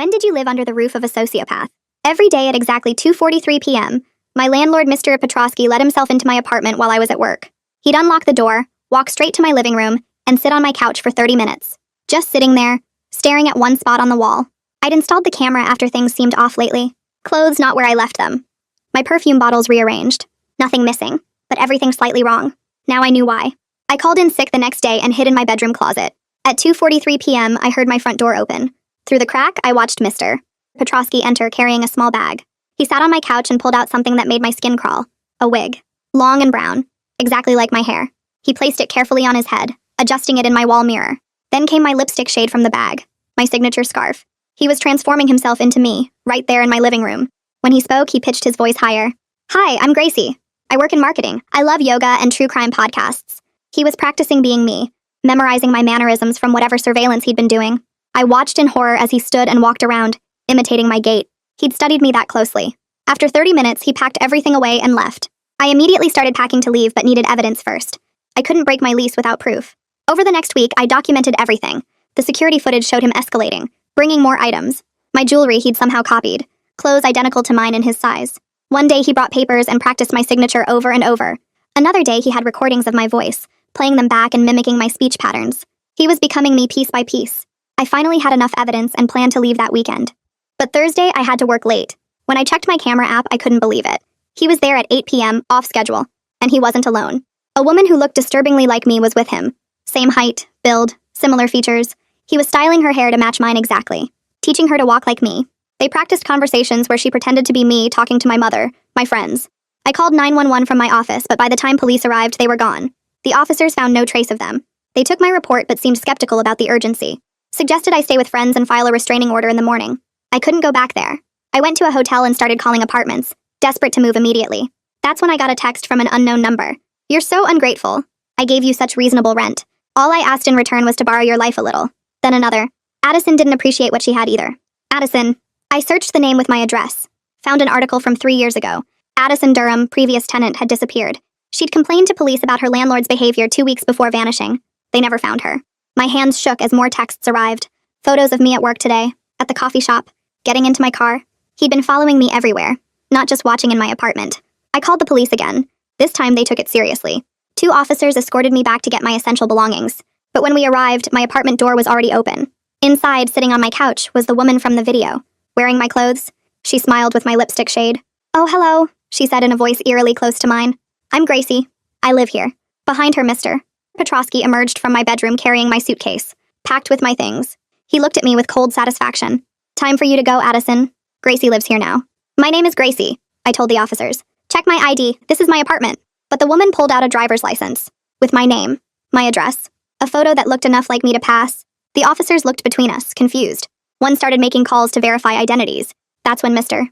When did you live under the roof of a sociopath? Every day at exactly 2:43 p.m., my landlord, Mr. Petrosky, let himself into my apartment while I was at work. He'd unlock the door, walk straight to my living room, and sit on my couch for 30 minutes. Just sitting there, staring at one spot on the wall. I'd installed the camera after things seemed off lately. Clothes not where I left them. My perfume bottles rearranged. Nothing missing, but everything slightly wrong. Now I knew why. I called in sick the next day and hid in my bedroom closet. At 2:43 p.m., I heard my front door open. Through the crack, I watched Mr. Petrosky enter carrying a small bag. He sat on my couch and pulled out something that made my skin crawl. A wig. Long and brown. Exactly like my hair. He placed it carefully on his head, adjusting it in my wall mirror. Then came my lipstick shade from the bag. My signature scarf. He was transforming himself into me, right there in my living room. When he spoke, he pitched his voice higher. Hi, I'm Gracie. I work in marketing. I love yoga and true crime podcasts. He was practicing being me, memorizing my mannerisms from whatever surveillance he'd been doing. I watched in horror as he stood and walked around, imitating my gait. He'd studied me that closely. After 30 minutes, he packed everything away and left. I immediately started packing to leave but needed evidence first. I couldn't break my lease without proof. Over the next week, I documented everything. The security footage showed him escalating, bringing more items. My jewelry he'd somehow copied. Clothes identical to mine in his size. One day he brought papers and practiced my signature over and over. Another day he had recordings of my voice, playing them back and mimicking my speech patterns. He was becoming me piece by piece. I finally had enough evidence and planned to leave that weekend. But Thursday, I had to work late. When I checked my camera app, I couldn't believe it. He was there at 8 p.m., off schedule, and he wasn't alone. A woman who looked disturbingly like me was with him. Same height, build, similar features. He was styling her hair to match mine exactly, teaching her to walk like me. They practiced conversations where she pretended to be me talking to my mother, my friends. I called 911 from my office, but by the time police arrived, they were gone. The officers found no trace of them. They took my report but seemed skeptical about the urgency. Suggested I stay with friends and file a restraining order in the morning. I couldn't go back there. I went to a hotel and started calling apartments, desperate to move immediately. That's when I got a text from an unknown number. You're so ungrateful. I gave you such reasonable rent. All I asked in return was to borrow your life a little. Then another. Addison didn't appreciate what she had either. Addison. I searched the name with my address. Found an article from 3 years ago. Addison Durham, previous tenant, had disappeared. She'd complained to police about her landlord's behavior 2 weeks before vanishing. They never found her. My hands shook as more texts arrived. Photos of me at work today, at the coffee shop, getting into my car. He'd been following me everywhere, not just watching in my apartment. I called the police again. This time they took it seriously. 2 officers escorted me back to get my essential belongings. But when we arrived, my apartment door was already open. Inside, sitting on my couch, was the woman from the video. Wearing my clothes, she smiled with my lipstick shade. Oh, hello, she said in a voice eerily close to mine. I'm Gracie. I live here. Behind her, Mr. Petrosky emerged from my bedroom carrying my suitcase, packed with my things. He looked at me with cold satisfaction. Time for you to go, Addison. Gracie lives here now. My name is Gracie, I told the officers. Check my ID. This is my apartment. But the woman pulled out a driver's license. With my name, my address, a photo that looked enough like me to pass. The officers looked between us, confused. One started making calls to verify identities. That's when Mr.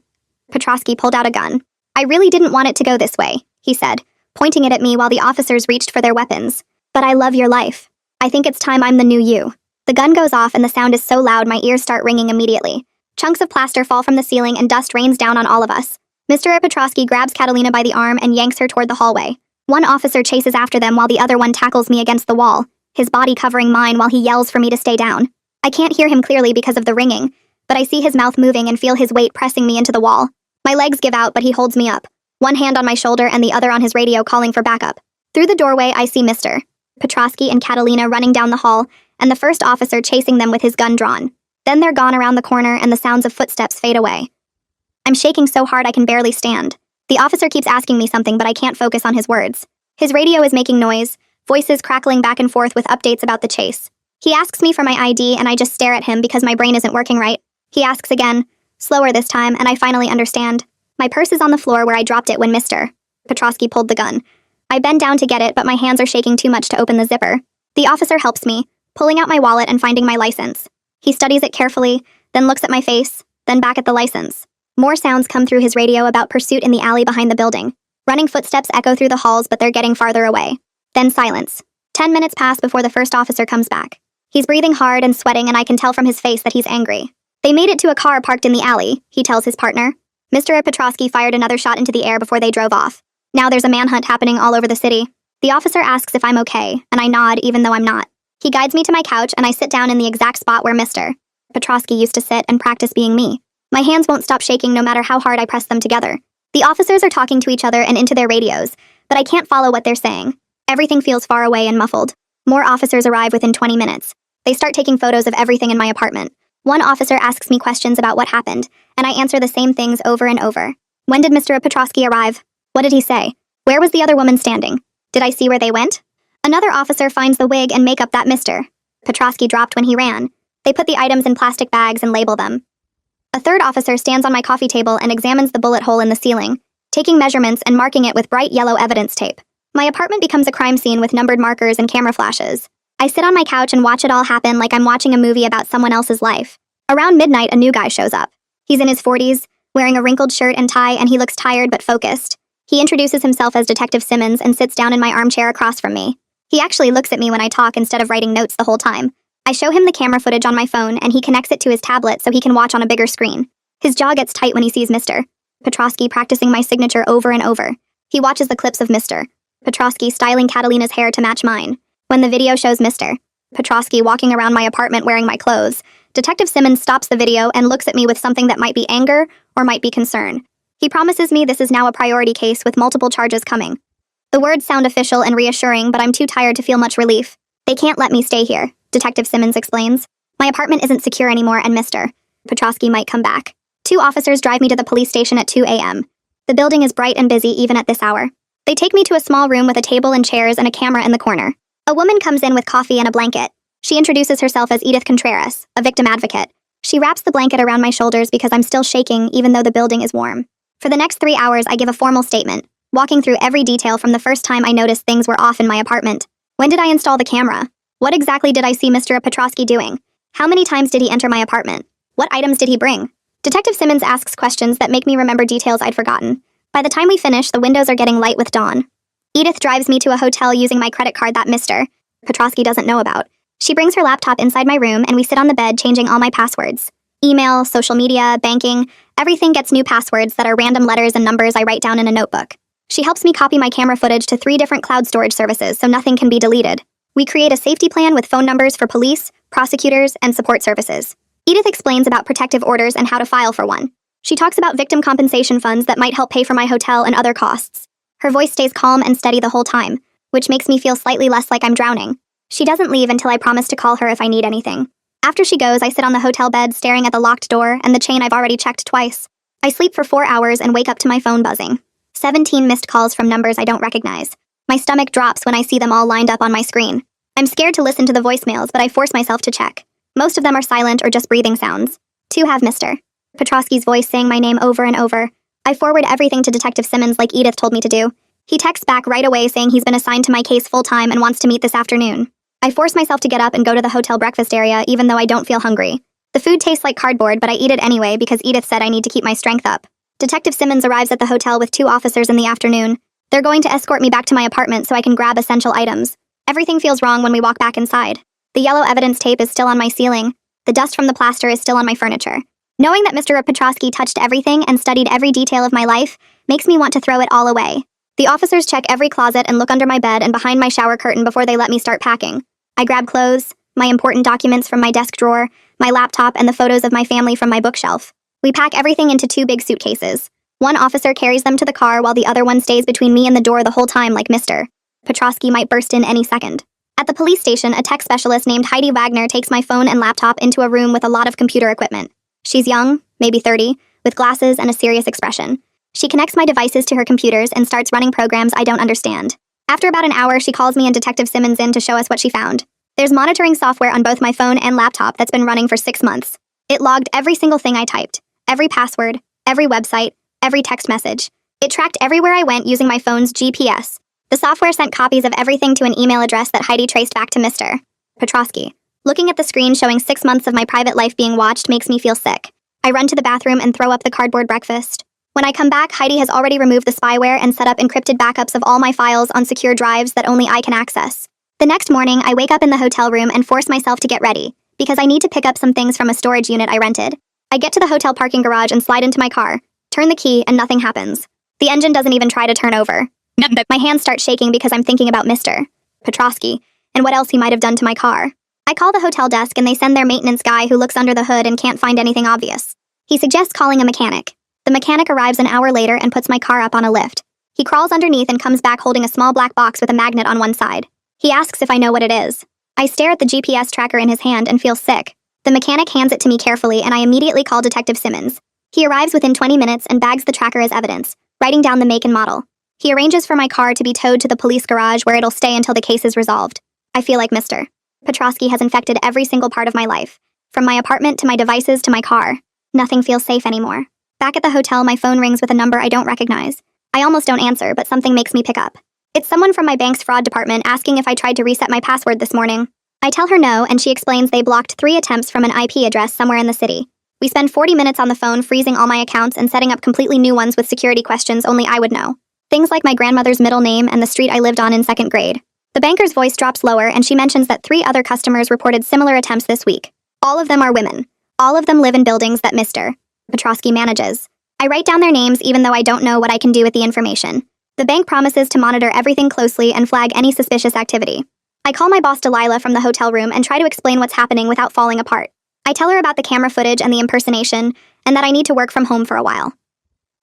Petrosky pulled out a gun. I really didn't want it to go this way, he said, pointing it at me while the officers reached for their weapons. But I love your life. I think it's time I'm the new you. The gun goes off and the sound is so loud my ears start ringing immediately. Chunks of plaster fall from the ceiling and dust rains down on all of us. Mr. Petrosky grabs Catalina by the arm and yanks her toward the hallway. One officer chases after them while the other one tackles me against the wall, his body covering mine while he yells for me to stay down. I can't hear him clearly because of the ringing, but I see his mouth moving and feel his weight pressing me into the wall. My legs give out, but he holds me up, one hand on my shoulder and the other on his radio calling for backup. Through the doorway, I see Mr. Petrosky and Catalina running down the hall, and the first officer chasing them with his gun drawn. Then they're gone around the corner and the sounds of footsteps fade away. I'm shaking so hard I can barely stand. The officer keeps asking me something, but I can't focus on his words. His radio is making noise, voices crackling back and forth with updates about the chase. He asks me for my ID, and I just stare at him because my brain isn't working right. He asks again, slower this time, and I finally understand. My purse is on the floor where I dropped it when Mr. Petrosky pulled the gun. I bend down to get it, but my hands are shaking too much to open the zipper. The officer helps me, pulling out my wallet and finding my license. He studies it carefully, then looks at my face, then back at the license. More sounds come through his radio about pursuit in the alley behind the building. Running footsteps echo through the halls, but they're getting farther away. Then silence. 10 minutes pass before the first officer comes back. He's breathing hard and sweating, and I can tell from his face that he's angry. They made it to a car parked in the alley, he tells his partner. Mr. Petrosky fired another shot into the air before they drove off. Now there's a manhunt happening all over the city. The officer asks if I'm okay, and I nod even though I'm not. He guides me to my couch, and I sit down in the exact spot where Mr. Petrosky used to sit and practice being me. My hands won't stop shaking no matter how hard I press them together. The officers are talking to each other and into their radios, but I can't follow what they're saying. Everything feels far away and muffled. More officers arrive within 20 minutes. They start taking photos of everything in my apartment. One officer asks me questions about what happened, and I answer the same things over and over. When did Mr. Petrosky arrive? What did he say? Where was the other woman standing? Did I see where they went? Another officer finds the wig and makeup that Mr. Petrosky dropped when he ran. They put the items in plastic bags and label them. A third officer stands on my coffee table and examines the bullet hole in the ceiling, taking measurements and marking it with bright yellow evidence tape. My apartment becomes a crime scene with numbered markers and camera flashes. I sit on my couch and watch it all happen like I'm watching a movie about someone else's life. Around midnight, a new guy shows up. He's in his 40s, wearing a wrinkled shirt and tie, and he looks tired but focused. He introduces himself as Detective Simmons and sits down in my armchair across from me. He actually looks at me when I talk instead of writing notes the whole time. I show him the camera footage on my phone, and he connects it to his tablet so he can watch on a bigger screen. His jaw gets tight when he sees Mr. Petrosky practicing my signature over and over. He watches the clips of Mr. Petrosky styling Catalina's hair to match mine. When the video shows Mr. Petrosky walking around my apartment wearing my clothes, Detective Simmons stops the video and looks at me with something that might be anger or might be concern. He promises me this is now a priority case with multiple charges coming. The words sound official and reassuring, but I'm too tired to feel much relief. They can't let me stay here, Detective Simmons explains. My apartment isn't secure anymore and Mr. Petrosky might come back. 2 officers drive me to the police station at 2 a.m. The building is bright and busy even at this hour. They take me to a small room with a table and chairs and a camera in the corner. A woman comes in with coffee and a blanket. She introduces herself as Edith Contreras, a victim advocate. She wraps the blanket around my shoulders because I'm still shaking even though the building is warm. For the next 3 hours, I give a formal statement, walking through every detail from the first time I noticed things were off in my apartment. When did I install the camera? What exactly did I see Mr. Petrosky doing? How many times did he enter my apartment? What items did he bring? Detective Simmons asks questions that make me remember details I'd forgotten. By the time we finish, the windows are getting light with dawn. Edith drives me to a hotel using my credit card that Mr. Petrosky doesn't know about. She brings her laptop inside my room and we sit on the bed changing all my passwords. Email, social media, banking, everything gets new passwords that are random letters and numbers I write down in a notebook. She helps me copy my camera footage to 3 different cloud storage services so nothing can be deleted. We create a safety plan with phone numbers for police, prosecutors, and support services. Edith explains about protective orders and how to file for one. She talks about victim compensation funds that might help pay for my hotel and other costs. Her voice stays calm and steady the whole time, which makes me feel slightly less like I'm drowning. She doesn't leave until I promise to call her if I need anything. After she goes, I sit on the hotel bed staring at the locked door and the chain I've already checked twice. I sleep for 4 hours and wake up to my phone buzzing. 17 missed calls from numbers I don't recognize. My stomach drops when I see them all lined up on my screen. I'm scared to listen to the voicemails, but I force myself to check. Most of them are silent or just breathing sounds. 2 have Mr. Petrosky's voice saying my name over and over. I forward everything to Detective Simmons like Edith told me to do. He texts back right away saying he's been assigned to my case full-time and wants to meet this afternoon. I force myself to get up and go to the hotel breakfast area even though I don't feel hungry. The food tastes like cardboard, but I eat it anyway because Edith said I need to keep my strength up. Detective Simmons arrives at the hotel with 2 officers in the afternoon. They're going to escort me back to my apartment so I can grab essential items. Everything feels wrong when we walk back inside. The yellow evidence tape is still on my ceiling. The dust from the plaster is still on my furniture. Knowing that Mr. Petrosky touched everything and studied every detail of my life makes me want to throw it all away. The officers check every closet and look under my bed and behind my shower curtain before they let me start packing. I grab clothes, my important documents from my desk drawer, my laptop, and the photos of my family from my bookshelf. We pack everything into 2 big suitcases. One officer carries them to the car while the other one stays between me and the door the whole time like Mr. Petrosky might burst in any second. At the police station, a tech specialist named Heidi Wagner takes my phone and laptop into a room with a lot of computer equipment. She's young, maybe 30, with glasses and a serious expression. She connects my devices to her computers and starts running programs I don't understand. After about an hour, she calls me and Detective Simmons in to show us what she found. There's monitoring software on both my phone and laptop that's been running for 6 months. It logged every single thing I typed, every password, every website, every text message. It tracked everywhere I went using my phone's GPS. The software sent copies of everything to an email address that Heidi traced back to Mr. Petrosky. Looking at the screen showing 6 months of my private life being watched makes me feel sick. I run to the bathroom and throw up the cardboard breakfast. When I come back, Heidi has already removed the spyware and set up encrypted backups of all my files on secure drives that only I can access. The next morning, I wake up in the hotel room and force myself to get ready, because I need to pick up some things from a storage unit I rented. I get to the hotel parking garage and slide into my car, turn the key, and nothing happens. The engine doesn't even try to turn over. My hands start shaking because I'm thinking about Mr. Petrosky and what else he might have done to my car. I call the hotel desk and they send their maintenance guy who looks under the hood and can't find anything obvious. He suggests calling a mechanic. The mechanic arrives an hour later and puts my car up on a lift. He crawls underneath and comes back holding a small black box with a magnet on one side. He asks if I know what it is. I stare at the GPS tracker in his hand and feel sick. The mechanic hands it to me carefully and I immediately call Detective Simmons. He arrives within 20 minutes and bags the tracker as evidence, writing down the make and model. He arranges for my car to be towed to the police garage where it'll stay until the case is resolved. I feel like Mr. Petrosky has infected every single part of my life. From my apartment to my devices to my car. Nothing feels safe anymore. Back at the hotel, my phone rings with a number I don't recognize. I almost don't answer, but something makes me pick up. It's someone from my bank's fraud department asking if I tried to reset my password this morning. I tell her no, and she explains they blocked 3 attempts from an IP address somewhere in the city. We spend 40 minutes on the phone freezing all my accounts and setting up completely new ones with security questions only I would know. Things like my grandmother's middle name and the street I lived on in 2nd grade. The banker's voice drops lower and she mentions that 3 other customers reported similar attempts this week. All of them are women. All of them live in buildings that Mr. Petrosky manages. I write down their names even though I don't know what I can do with the information. The bank promises to monitor everything closely and flag any suspicious activity. I call my boss Delilah from the hotel room and try to explain what's happening without falling apart. I tell her about the camera footage and the impersonation, and that I need to work from home for a while.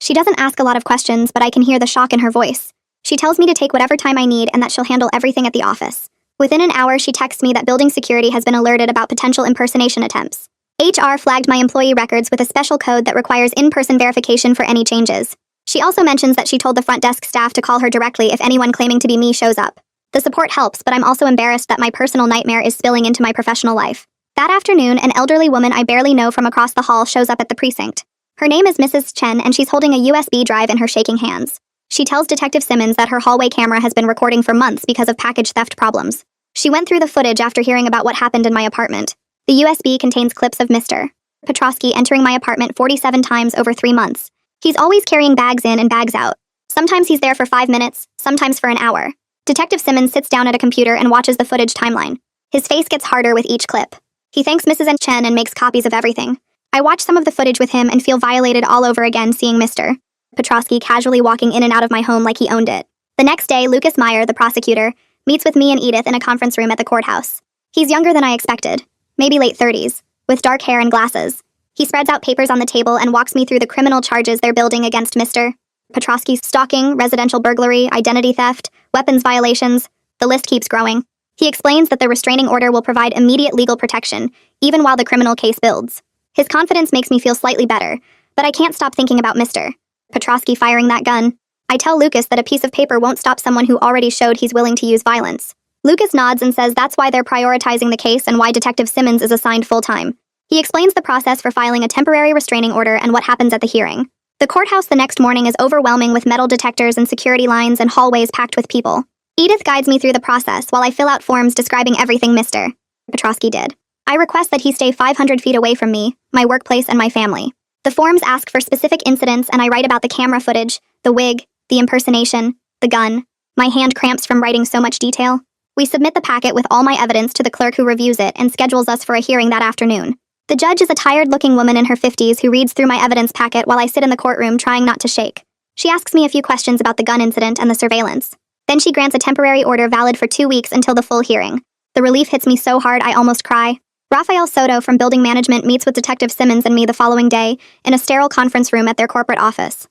She doesn't ask a lot of questions, but I can hear the shock in her voice. She tells me to take whatever time I need and that she'll handle everything at the office. Within an hour, she texts me that building security has been alerted about potential impersonation attempts. HR flagged my employee records with a special code that requires in-person verification for any changes. She also mentions that she told the front desk staff to call her directly if anyone claiming to be me shows up. The support helps, but I'm also embarrassed that my personal nightmare is spilling into my professional life. That afternoon, an elderly woman I barely know from across the hall shows up at the precinct. Her name is Mrs. Chen, and she's holding a USB drive in her shaking hands. She tells Detective Simmons that her hallway camera has been recording for months because of package theft problems. She went through the footage after hearing about what happened in my apartment. The USB contains clips of Mr. Petrosky entering my apartment 47 times over 3 months. He's always carrying bags in and bags out. Sometimes he's there for 5 minutes, sometimes for an hour. Detective Simmons sits down at a computer and watches the footage timeline. His face gets harder with each clip. He thanks Mrs. Chen and makes copies of everything. I watch some of the footage with him and feel violated all over again seeing Mr. Petrosky casually walking in and out of my home like he owned it. The next day, Lucas Meyer, the prosecutor, meets with me and Edith in a conference room at the courthouse. He's younger than I expected, maybe late 30s, with dark hair and glasses. He spreads out papers on the table and walks me through the criminal charges they're building against Mr. Petrosky's stalking, residential burglary, identity theft, weapons violations. The list keeps growing. He explains that the restraining order will provide immediate legal protection, even while the criminal case builds. His confidence makes me feel slightly better, but I can't stop thinking about Mr. Petrosky firing that gun. I tell Lucas that a piece of paper won't stop someone who already showed he's willing to use violence. Lucas nods and says that's why they're prioritizing the case and why Detective Simmons is assigned full-time. He explains the process for filing a temporary restraining order and what happens at the hearing. The courthouse the next morning is overwhelming with metal detectors and security lines and hallways packed with people. Edith guides me through the process while I fill out forms describing everything Mr. Petrosky did. I request that he stay 500 feet away from me, my workplace, and my family. The forms ask for specific incidents and I write about the camera footage, the wig, the impersonation, the gun. My hand cramps from writing so much detail. We submit the packet with all my evidence to the clerk who reviews it and schedules us for a hearing that afternoon. The judge is a tired-looking woman in her 50s who reads through my evidence packet while I sit in the courtroom trying not to shake. She asks me a few questions about the gun incident and the surveillance. Then she grants a temporary order valid for 2 weeks until the full hearing. The relief hits me so hard I almost cry. Rafael Soto from Building Management meets with Detective Simmons and me the following day in a sterile conference room at their corporate office.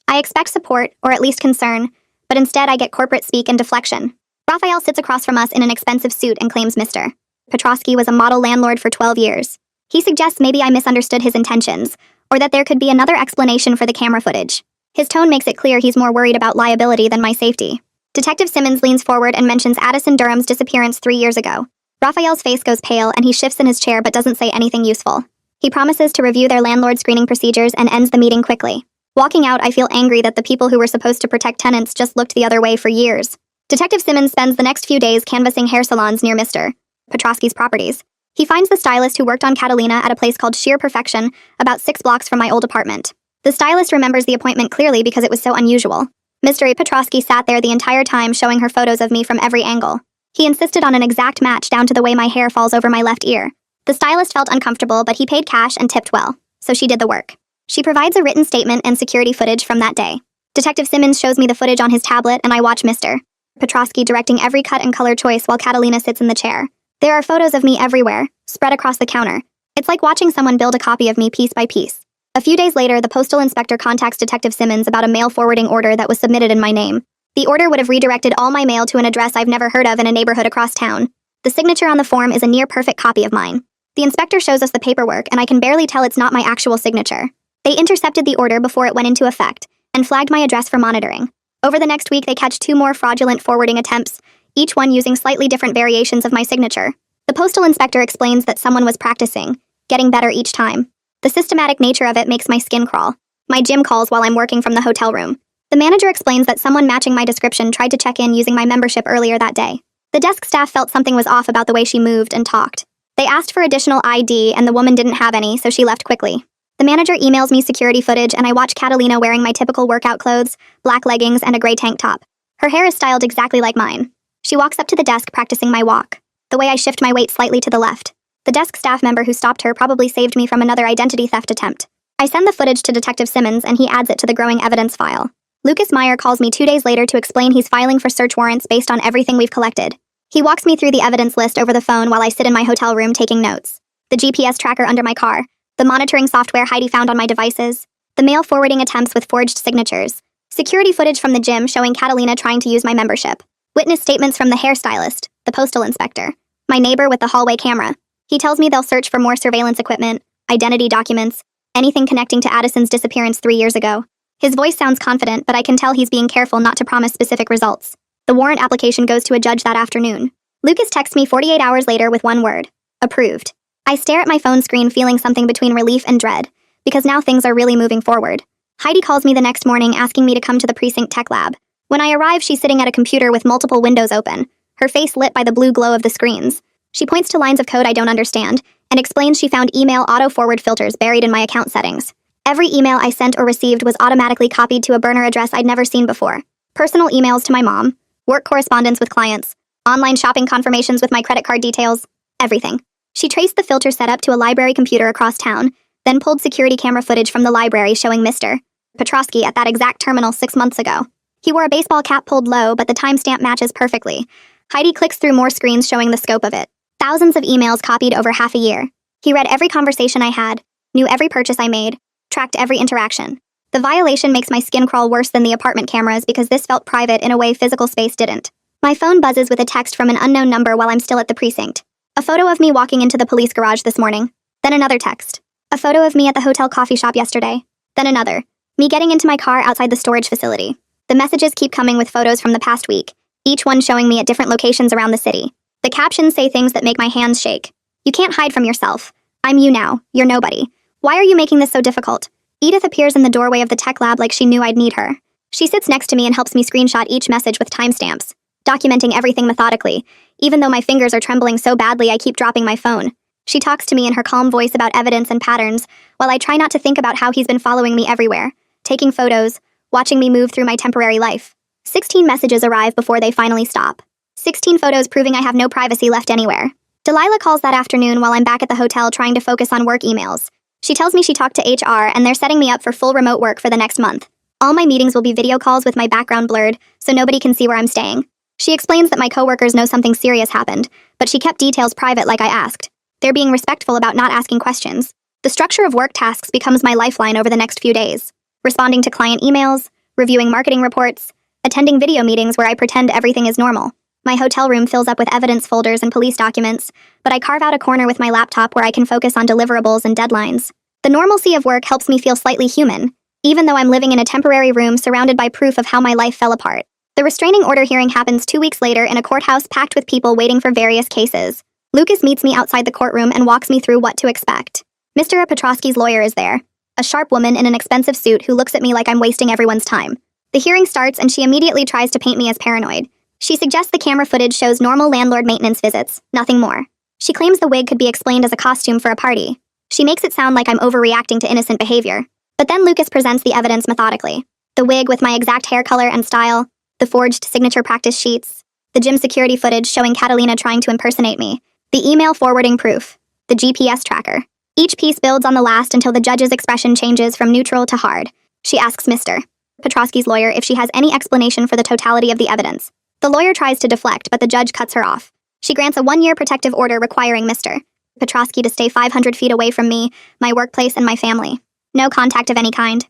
I expect support, or at least concern, but instead I get corporate speak and deflection. Rafael sits across from us in an expensive suit and claims Mr. Petrosky was a model landlord for 12 years. He suggests maybe I misunderstood his intentions, or that there could be another explanation for the camera footage. His tone makes it clear he's more worried about liability than my safety. Detective Simmons leans forward and mentions Addison Durham's disappearance 3 years ago. Rafael's face goes pale and he shifts in his chair but doesn't say anything useful. He promises to review their landlord screening procedures and ends the meeting quickly. Walking out, I feel angry that the people who were supposed to protect tenants just looked the other way for years. Detective Simmons spends the next few days canvassing hair salons near Mr. Petrosky's properties. He finds the stylist who worked on Catalina at a place called Sheer Perfection, about 6 blocks from my old apartment. The stylist remembers the appointment clearly because it was so unusual. Mr. Petrosky sat there the entire time showing her photos of me from every angle. He insisted on an exact match down to the way my hair falls over my left ear. The stylist felt uncomfortable, but he paid cash and tipped well, so she did the work. She provides a written statement and security footage from that day. Detective Simmons shows me the footage on his tablet and I watch Mr. Petrosky directing every cut and color choice while Catalina sits in the chair. There are photos of me everywhere, spread across the counter. It's like watching someone build a copy of me piece by piece. A few days later, the postal inspector contacts Detective Simmons about a mail forwarding order that was submitted in my name. The order would have redirected all my mail to an address I've never heard of in a neighborhood across town. The signature on the form is a near-perfect copy of mine. The inspector shows us the paperwork, and I can barely tell it's not my actual signature. They intercepted the order before it went into effect, and flagged my address for monitoring. Over the next week, they catch 2 more fraudulent forwarding attempts, each one using slightly different variations of my signature. The postal inspector explains that someone was practicing, getting better each time. The systematic nature of it makes my skin crawl. My gym calls while I'm working from the hotel room. The manager explains that someone matching my description tried to check in using my membership earlier that day. The desk staff felt something was off about the way she moved and talked. They asked for additional ID, and the woman didn't have any, so she left quickly. The manager emails me security footage, and I watch Catalina wearing my typical workout clothes, black leggings, and a gray tank top. Her hair is styled exactly like mine. She walks up to the desk practicing my walk, the way I shift my weight slightly to the left. The desk staff member who stopped her probably saved me from another identity theft attempt. I send the footage to Detective Simmons, and he adds it to the growing evidence file. Lucas Meyer calls me 2 days later to explain he's filing for search warrants based on everything we've collected. He walks me through the evidence list over the phone while I sit in my hotel room taking notes. The GPS tracker under my car, the monitoring software Heidi found on my devices, the mail forwarding attempts with forged signatures, security footage from the gym showing Catalina trying to use my membership, witness statements from the hairstylist, the postal inspector, my neighbor with the hallway camera. He tells me they'll search for more surveillance equipment, identity documents, anything connecting to Addison's disappearance 3 years ago. His voice sounds confident, but I can tell he's being careful not to promise specific results. The warrant application goes to a judge that afternoon. Lucas texts me 48 hours later with one word: approved. I stare at my phone screen feeling something between relief and dread, because now things are really moving forward. Heidi calls me the next morning asking me to come to the precinct tech lab. When I arrive, she's sitting at a computer with multiple windows open, her face lit by the blue glow of the screens. She points to lines of code I don't understand, and explains she found email auto-forward filters buried in my account settings. Every email I sent or received was automatically copied to a burner address I'd never seen before. Personal emails to my mom, work correspondence with clients, online shopping confirmations with my credit card details, everything. She traced the filter setup to a library computer across town, then pulled security camera footage from the library showing Mr. Petrosky at that exact terminal 6 months ago. He wore a baseball cap pulled low, but the timestamp matches perfectly. Heidi clicks through more screens showing the scope of it. Thousands of emails copied over half a year. He read every conversation I had, knew every purchase I made, tracked every interaction. The violation makes my skin crawl worse than the apartment cameras because this felt private in a way physical space didn't. My phone buzzes with a text from an unknown number while I'm still at the precinct. A photo of me walking into the police garage this morning. Then another text. A photo of me at the hotel coffee shop yesterday. Then another. Me getting into my car outside the storage facility. The messages keep coming with photos from the past week, each one showing me at different locations around the city. The captions say things that make my hands shake. You can't hide from yourself. I'm you now. You're nobody. Why are you making this so difficult? Edith appears in the doorway of the tech lab like she knew I'd need her. She sits next to me and helps me screenshot each message with timestamps, documenting everything methodically, even though my fingers are trembling so badly I keep dropping my phone. She talks to me in her calm voice about evidence and patterns, while I try not to think about how he's been following me everywhere, taking photos, watching me move through my temporary life. 16 messages arrive before they finally stop. 16 photos proving I have no privacy left anywhere. Delilah calls that afternoon while I'm back at the hotel trying to focus on work emails. She tells me she talked to HR and they're setting me up for full remote work for the next month. All my meetings will be video calls with my background blurred, so nobody can see where I'm staying. She explains that my coworkers know something serious happened, but she kept details private like I asked. They're being respectful about not asking questions. The structure of work tasks becomes my lifeline over the next few days. Responding to client emails, reviewing marketing reports, attending video meetings where I pretend everything is normal. My hotel room fills up with evidence folders and police documents, but I carve out a corner with my laptop where I can focus on deliverables and deadlines. The normalcy of work helps me feel slightly human, even though I'm living in a temporary room surrounded by proof of how my life fell apart. The restraining order hearing happens 2 weeks later in a courthouse packed with people waiting for various cases. Lucas meets me outside the courtroom and walks me through what to expect. Mr. Petrosky's lawyer is there, a sharp woman in an expensive suit who looks at me like I'm wasting everyone's time. The hearing starts and she immediately tries to paint me as paranoid. She suggests the camera footage shows normal landlord maintenance visits, nothing more. She claims the wig could be explained as a costume for a party. She makes it sound like I'm overreacting to innocent behavior. But then Lucas presents the evidence methodically. The wig with my exact hair color and style, the forged signature practice sheets, the gym security footage showing Catalina trying to impersonate me, the email forwarding proof, the GPS tracker. Each piece builds on the last until the judge's expression changes from neutral to hard. She asks Mr. Petrosky's lawyer if she has any explanation for the totality of the evidence. The lawyer tries to deflect, but the judge cuts her off. She grants a 1-year protective order requiring Mr. Petrosky to stay 500 feet away from me, my workplace, and my family. No contact of any kind.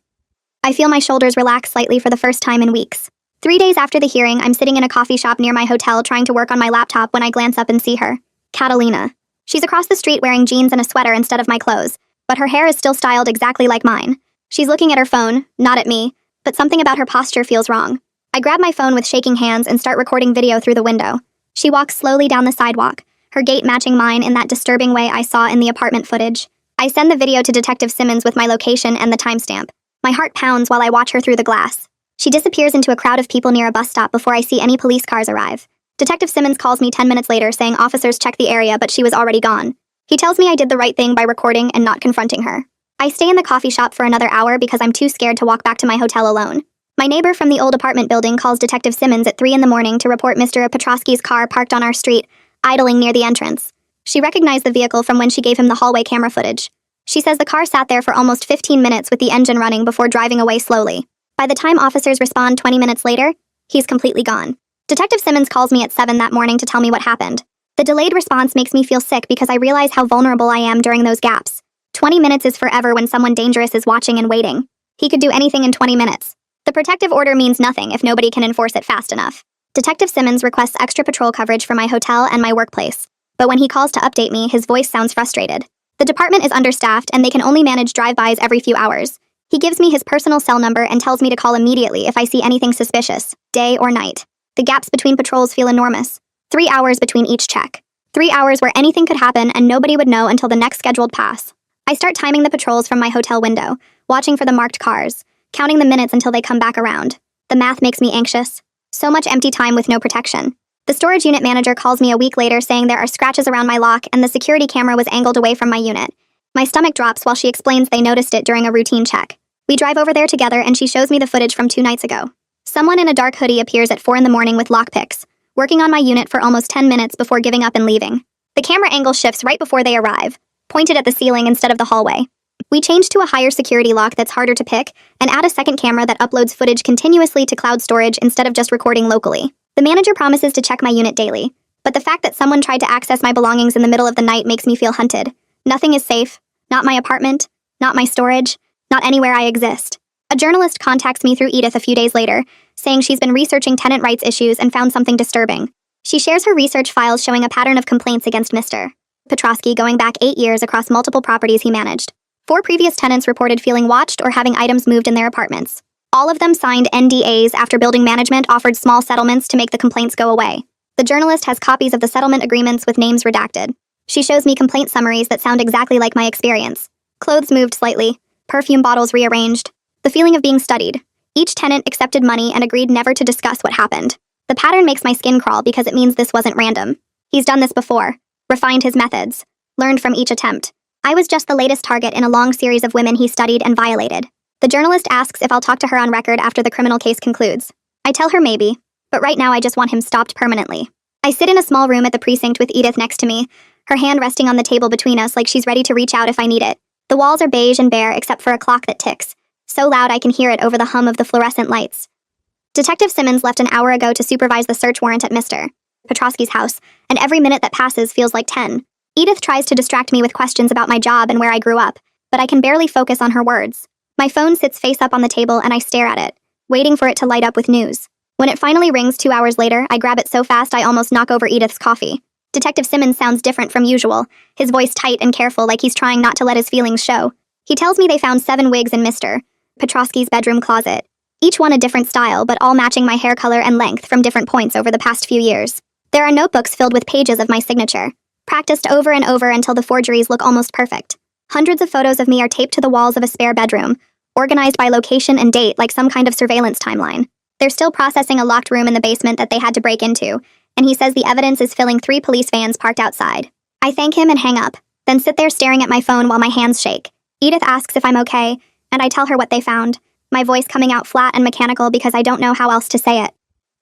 I feel my shoulders relax slightly for the first time in weeks. 3 days after the hearing, I'm sitting in a coffee shop near my hotel trying to work on my laptop when I glance up and see her. Catalina. She's across the street wearing jeans and a sweater instead of my clothes, but her hair is still styled exactly like mine. She's looking at her phone, not at me, but something about her posture feels wrong. I grab my phone with shaking hands and start recording video through the window. She walks slowly down the sidewalk, her gait matching mine in that disturbing way I saw in the apartment footage. I send the video to Detective Simmons with my location and the timestamp. My heart pounds while I watch her through the glass. She disappears into a crowd of people near a bus stop before I see any police cars arrive. Detective Simmons calls me 10 minutes later saying officers checked the area but she was already gone. He tells me I did the right thing by recording and not confronting her. I stay in the coffee shop for another hour because I'm too scared to walk back to my hotel alone. My neighbor from the old apartment building calls Detective Simmons at 3 in the morning to report Mr. Petrosky's car parked on our street, idling near the entrance. She recognized the vehicle from when she gave him the hallway camera footage. She says the car sat there for almost 15 minutes with the engine running before driving away slowly. By the time officers respond 20 minutes later, he's completely gone. Detective Simmons calls me at 7 that morning to tell me what happened. The delayed response makes me feel sick because I realize how vulnerable I am during those gaps. 20 minutes is forever when someone dangerous is watching and waiting. He could do anything in 20 minutes. The protective order means nothing if nobody can enforce it fast enough. Detective Simmons requests extra patrol coverage for my hotel and my workplace. But when he calls to update me, his voice sounds frustrated. The department is understaffed and they can only manage drive-bys every few hours. He gives me his personal cell number and tells me to call immediately if I see anything suspicious, day or night. The gaps between patrols feel enormous. 3 hours between each check. 3 hours where anything could happen and nobody would know until the next scheduled pass. I start timing the patrols from my hotel window, watching for the marked cars, counting the minutes until they come back around. The math makes me anxious. So much empty time with no protection. The storage unit manager calls me a week later saying there are scratches around my lock and the security camera was angled away from my unit. My stomach drops while she explains they noticed it during a routine check. We drive over there together and she shows me the footage from 2 nights ago. Someone in a dark hoodie appears at 4 in the morning with lockpicks, working on my unit for almost 10 minutes before giving up and leaving. The camera angle shifts right before they arrive, pointed at the ceiling instead of the hallway. We change to a higher security lock that's harder to pick and add a second camera that uploads footage continuously to cloud storage instead of just recording locally. The manager promises to check my unit daily, but the fact that someone tried to access my belongings in the middle of the night makes me feel hunted. Nothing is safe. Not my apartment, not my storage, not anywhere I exist. A journalist contacts me through Edith a few days later, saying she's been researching tenant rights issues and found something disturbing. She shares her research files showing a pattern of complaints against Mr. Petrosky going back 8 years across multiple properties he managed. 4 previous tenants reported feeling watched or having items moved in their apartments. All of them signed NDAs after building management offered small settlements to make the complaints go away. The journalist has copies of the settlement agreements with names redacted. She shows me complaint summaries that sound exactly like my experience. Clothes moved slightly, perfume bottles rearranged. The feeling of being studied. Each tenant accepted money and agreed never to discuss what happened. The pattern makes my skin crawl because it means this wasn't random. He's done this before, refined his methods, learned from each attempt. I was just the latest target in a long series of women he studied and violated. The journalist asks if I'll talk to her on record after the criminal case concludes. I tell her maybe, but right now I just want him stopped permanently. I sit in a small room at the precinct with Edith next to me, her hand resting on the table between us like she's ready to reach out if I need it. The walls are beige and bare except for a clock that ticks, so loud I can hear it over the hum of the fluorescent lights. Detective Simmons left an hour ago to supervise the search warrant at Mr. Petrosky's house, and every minute that passes feels like 10. Edith tries to distract me with questions about my job and where I grew up, but I can barely focus on her words. My phone sits face up on the table and I stare at it, waiting for it to light up with news. When it finally rings 2 hours later, I grab it so fast I almost knock over Edith's coffee. Detective Simmons sounds different from usual, his voice tight and careful like he's trying not to let his feelings show. He tells me they found 7 wigs in Mr. Petrosky's bedroom closet, each one a different style but all matching my hair color and length from different points over the past few years. There are notebooks filled with pages of my signature, practiced over and over until the forgeries look almost perfect. Hundreds of photos of me are taped to the walls of a spare bedroom, organized by location and date like some kind of surveillance timeline. They're still processing a locked room in the basement that they had to break into, and he says the evidence is filling 3 police vans parked outside. I thank him and hang up, then sit there staring at my phone while my hands shake. Edith asks if I'm okay, and I tell her what they found, my voice coming out flat and mechanical because I don't know how else to say it.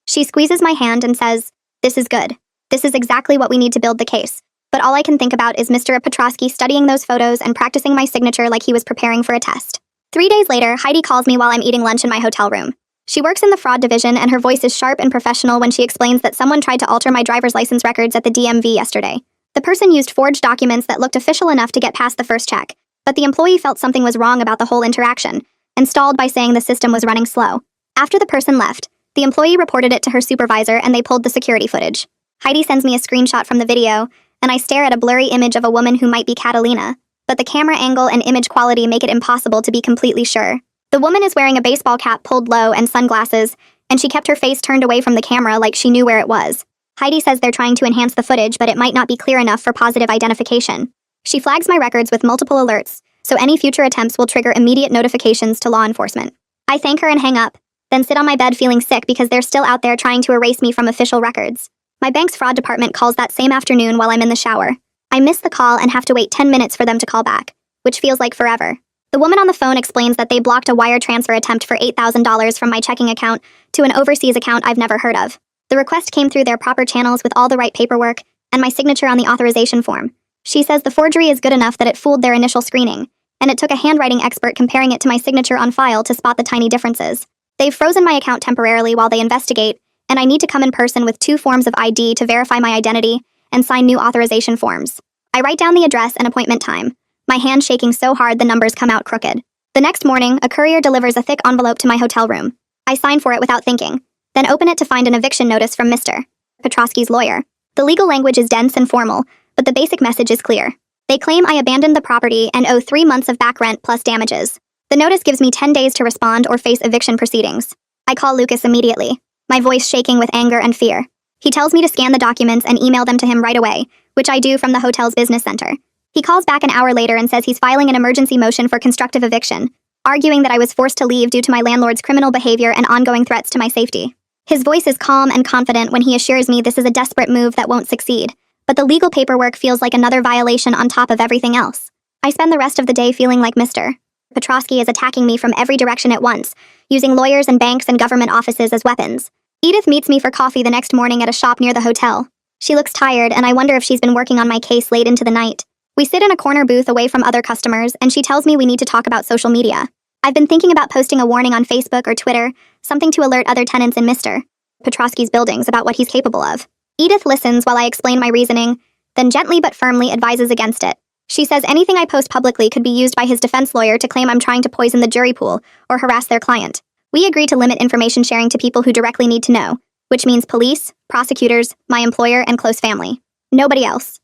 She squeezes my hand and says, "This is good. This is exactly what we need to build the case." But all I can think about is Mr. Petrosky studying those photos and practicing my signature like he was preparing for a test. 3 days later, Heidi calls me while I'm eating lunch in my hotel room. She works in the fraud division, and her voice is sharp and professional when she explains that someone tried to alter my driver's license records at the DMV yesterday. The person used forged documents that looked official enough to get past the first check, but the employee felt something was wrong about the whole interaction and stalled by saying the system was running slow. After the person left, the employee reported it to her supervisor and they pulled the security footage. Heidi sends me a screenshot from the video, and I stare at a blurry image of a woman who might be Catalina, but the camera angle and image quality make it impossible to be completely sure. The woman is wearing a baseball cap pulled low and sunglasses, and she kept her face turned away from the camera like she knew where it was. Heidi says they're trying to enhance the footage, but it might not be clear enough for positive identification. She flags my records with multiple alerts, so any future attempts will trigger immediate notifications to law enforcement. I thank her and hang up, then sit on my bed feeling sick because they're still out there trying to erase me from official records. My bank's fraud department calls that same afternoon while I'm in the shower. I miss the call and have to wait 10 minutes for them to call back, which feels like forever. The woman on the phone explains that they blocked a wire transfer attempt for $8,000 from my checking account to an overseas account I've never heard of. The request came through their proper channels with all the right paperwork and my signature on the authorization form. She says the forgery is good enough that it fooled their initial screening, and it took a handwriting expert comparing it to my signature on file to spot the tiny differences. They've frozen my account temporarily while they investigate, and I need to come in person with 2 forms of ID to verify my identity and sign new authorization forms. I write down the address and appointment time, my hand shaking so hard the numbers come out crooked. The next morning, a courier delivers a thick envelope to my hotel room. I sign for it without thinking, then open it to find an eviction notice from Mr. Petrosky's lawyer. The legal language is dense and formal, but the basic message is clear. They claim I abandoned the property and owe 3 months of back rent plus damages. The notice gives me 10 days to respond or face eviction proceedings. I call Lucas immediately, my voice shaking with anger and fear. He tells me to scan the documents and email them to him right away, which I do from the hotel's business center. He calls back an hour later and says he's filing an emergency motion for constructive eviction, arguing that I was forced to leave due to my landlord's criminal behavior and ongoing threats to my safety. His voice is calm and confident when he assures me this is a desperate move that won't succeed, but the legal paperwork feels like another violation on top of everything else. I spend the rest of the day feeling like Mr. Petrosky is attacking me from every direction at once, using lawyers and banks and government offices as weapons. Edith meets me for coffee the next morning at a shop near the hotel. She looks tired, and I wonder if she's been working on my case late into the night. We sit in a corner booth away from other customers, and she tells me we need to talk about social media. I've been thinking about posting a warning on Facebook or Twitter, something to alert other tenants in Mr. Petrosky's buildings about what he's capable of. Edith listens while I explain my reasoning, then gently but firmly advises against it. She says anything I post publicly could be used by his defense lawyer to claim I'm trying to poison the jury pool or harass their client. We agree to limit information sharing to people who directly need to know, which means police, prosecutors, my employer, and close family. Nobody else.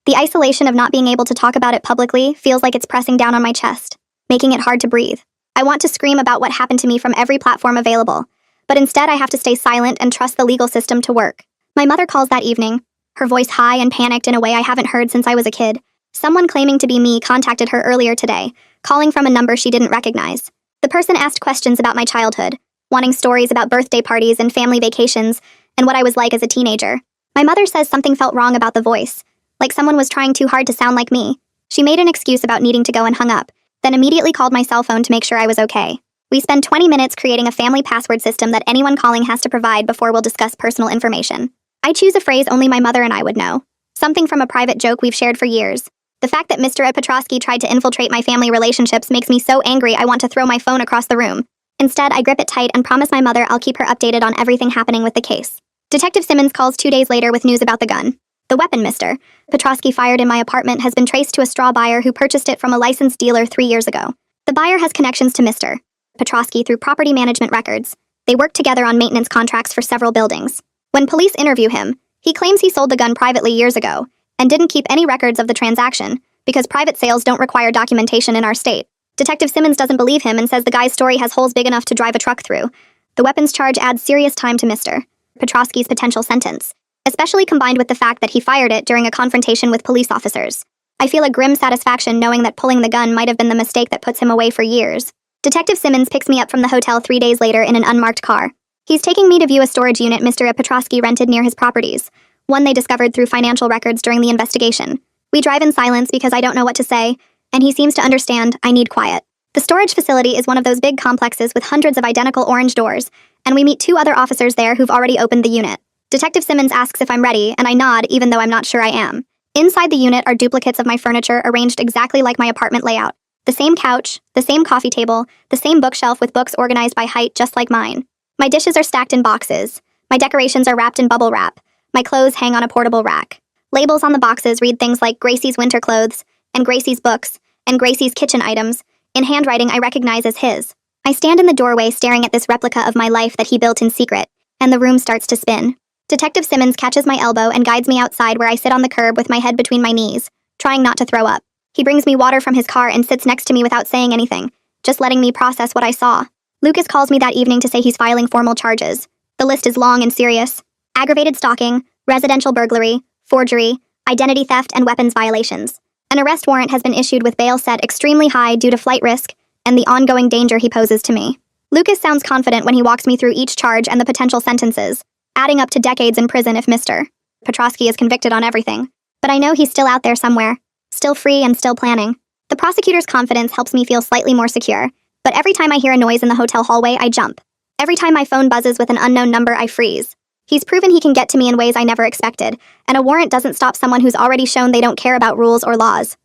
The isolation of not being able to talk about it publicly feels like it's pressing down on my chest, making it hard to breathe. I want to scream about what happened to me from every platform available, but instead I have to stay silent and trust the legal system to work. My mother calls that evening, her voice high and panicked in a way I haven't heard since I was a kid. Someone claiming to be me contacted her earlier today, calling from a number she didn't recognize. The person asked questions about my childhood, wanting stories about birthday parties and family vacations, and what I was like as a teenager. My mother says something felt wrong about the voice, like someone was trying too hard to sound like me. She made an excuse about needing to go and hung up, then immediately called my cell phone to make sure I was okay. We spend 20 minutes creating a family password system that anyone calling has to provide before we'll discuss personal information. I choose a phrase only my mother and I would know, something from a private joke we've shared for years. The fact that Mr. Petrosky tried to infiltrate my family relationships makes me so angry I want to throw my phone across the room. Instead, I grip it tight and promise my mother I'll keep her updated on everything happening with the case. Detective Simmons calls 2 days later with news about the gun. The weapon Mr. Petrosky fired in my apartment has been traced to a straw buyer who purchased it from a licensed dealer 3 years ago. The buyer has connections to Mr. Petrosky through property management records. They worked together on maintenance contracts for several buildings. When police interview him, he claims he sold the gun privately years ago and didn't keep any records of the transaction because private sales don't require documentation in our state. Detective Simmons doesn't believe him and says the guy's story has holes big enough to drive a truck through. The weapons charge adds serious time to Mr. Petrosky's potential sentence, especially combined with the fact that he fired it during a confrontation with police officers. I feel a grim satisfaction knowing that pulling the gun might have been the mistake that puts him away for years. Detective Simmons picks me up from the hotel 3 days later in an unmarked car. He's taking me to view a storage unit Mr. Petrosky rented near his properties, one they discovered through financial records during the investigation. We drive in silence because I don't know what to say, and he seems to understand I need quiet. The storage facility is one of those big complexes with hundreds of identical orange doors, and we meet 2 other officers there who've already opened the unit. Detective Simmons asks if I'm ready, and I nod even though I'm not sure I am. Inside the unit are duplicates of my furniture arranged exactly like my apartment layout. The same couch, the same coffee table, the same bookshelf with books organized by height just like mine. My dishes are stacked in boxes. My decorations are wrapped in bubble wrap. My clothes hang on a portable rack. Labels on the boxes read things like Gracie's winter clothes, and Gracie's books, and Gracie's kitchen items, in handwriting I recognize as his. I stand in the doorway staring at this replica of my life that he built in secret, and the room starts to spin. Detective Simmons catches my elbow and guides me outside where I sit on the curb with my head between my knees, trying not to throw up. He brings me water from his car and sits next to me without saying anything, just letting me process what I saw. Lucas calls me that evening to say he's filing formal charges. The list is long and serious. Aggravated stalking, residential burglary, forgery, identity theft, and weapons violations. An arrest warrant has been issued with bail set extremely high due to flight risk and the ongoing danger he poses to me. Lucas sounds confident when he walks me through each charge and the potential sentences, adding up to decades in prison if Mr. Petrosky is convicted on everything. But I know he's still out there somewhere, still free and still planning. The prosecutor's confidence helps me feel slightly more secure, but every time I hear a noise in the hotel hallway, I jump. Every time my phone buzzes with an unknown number, I freeze. He's proven he can get to me in ways I never expected, and a warrant doesn't stop someone who's already shown they don't care about rules or laws.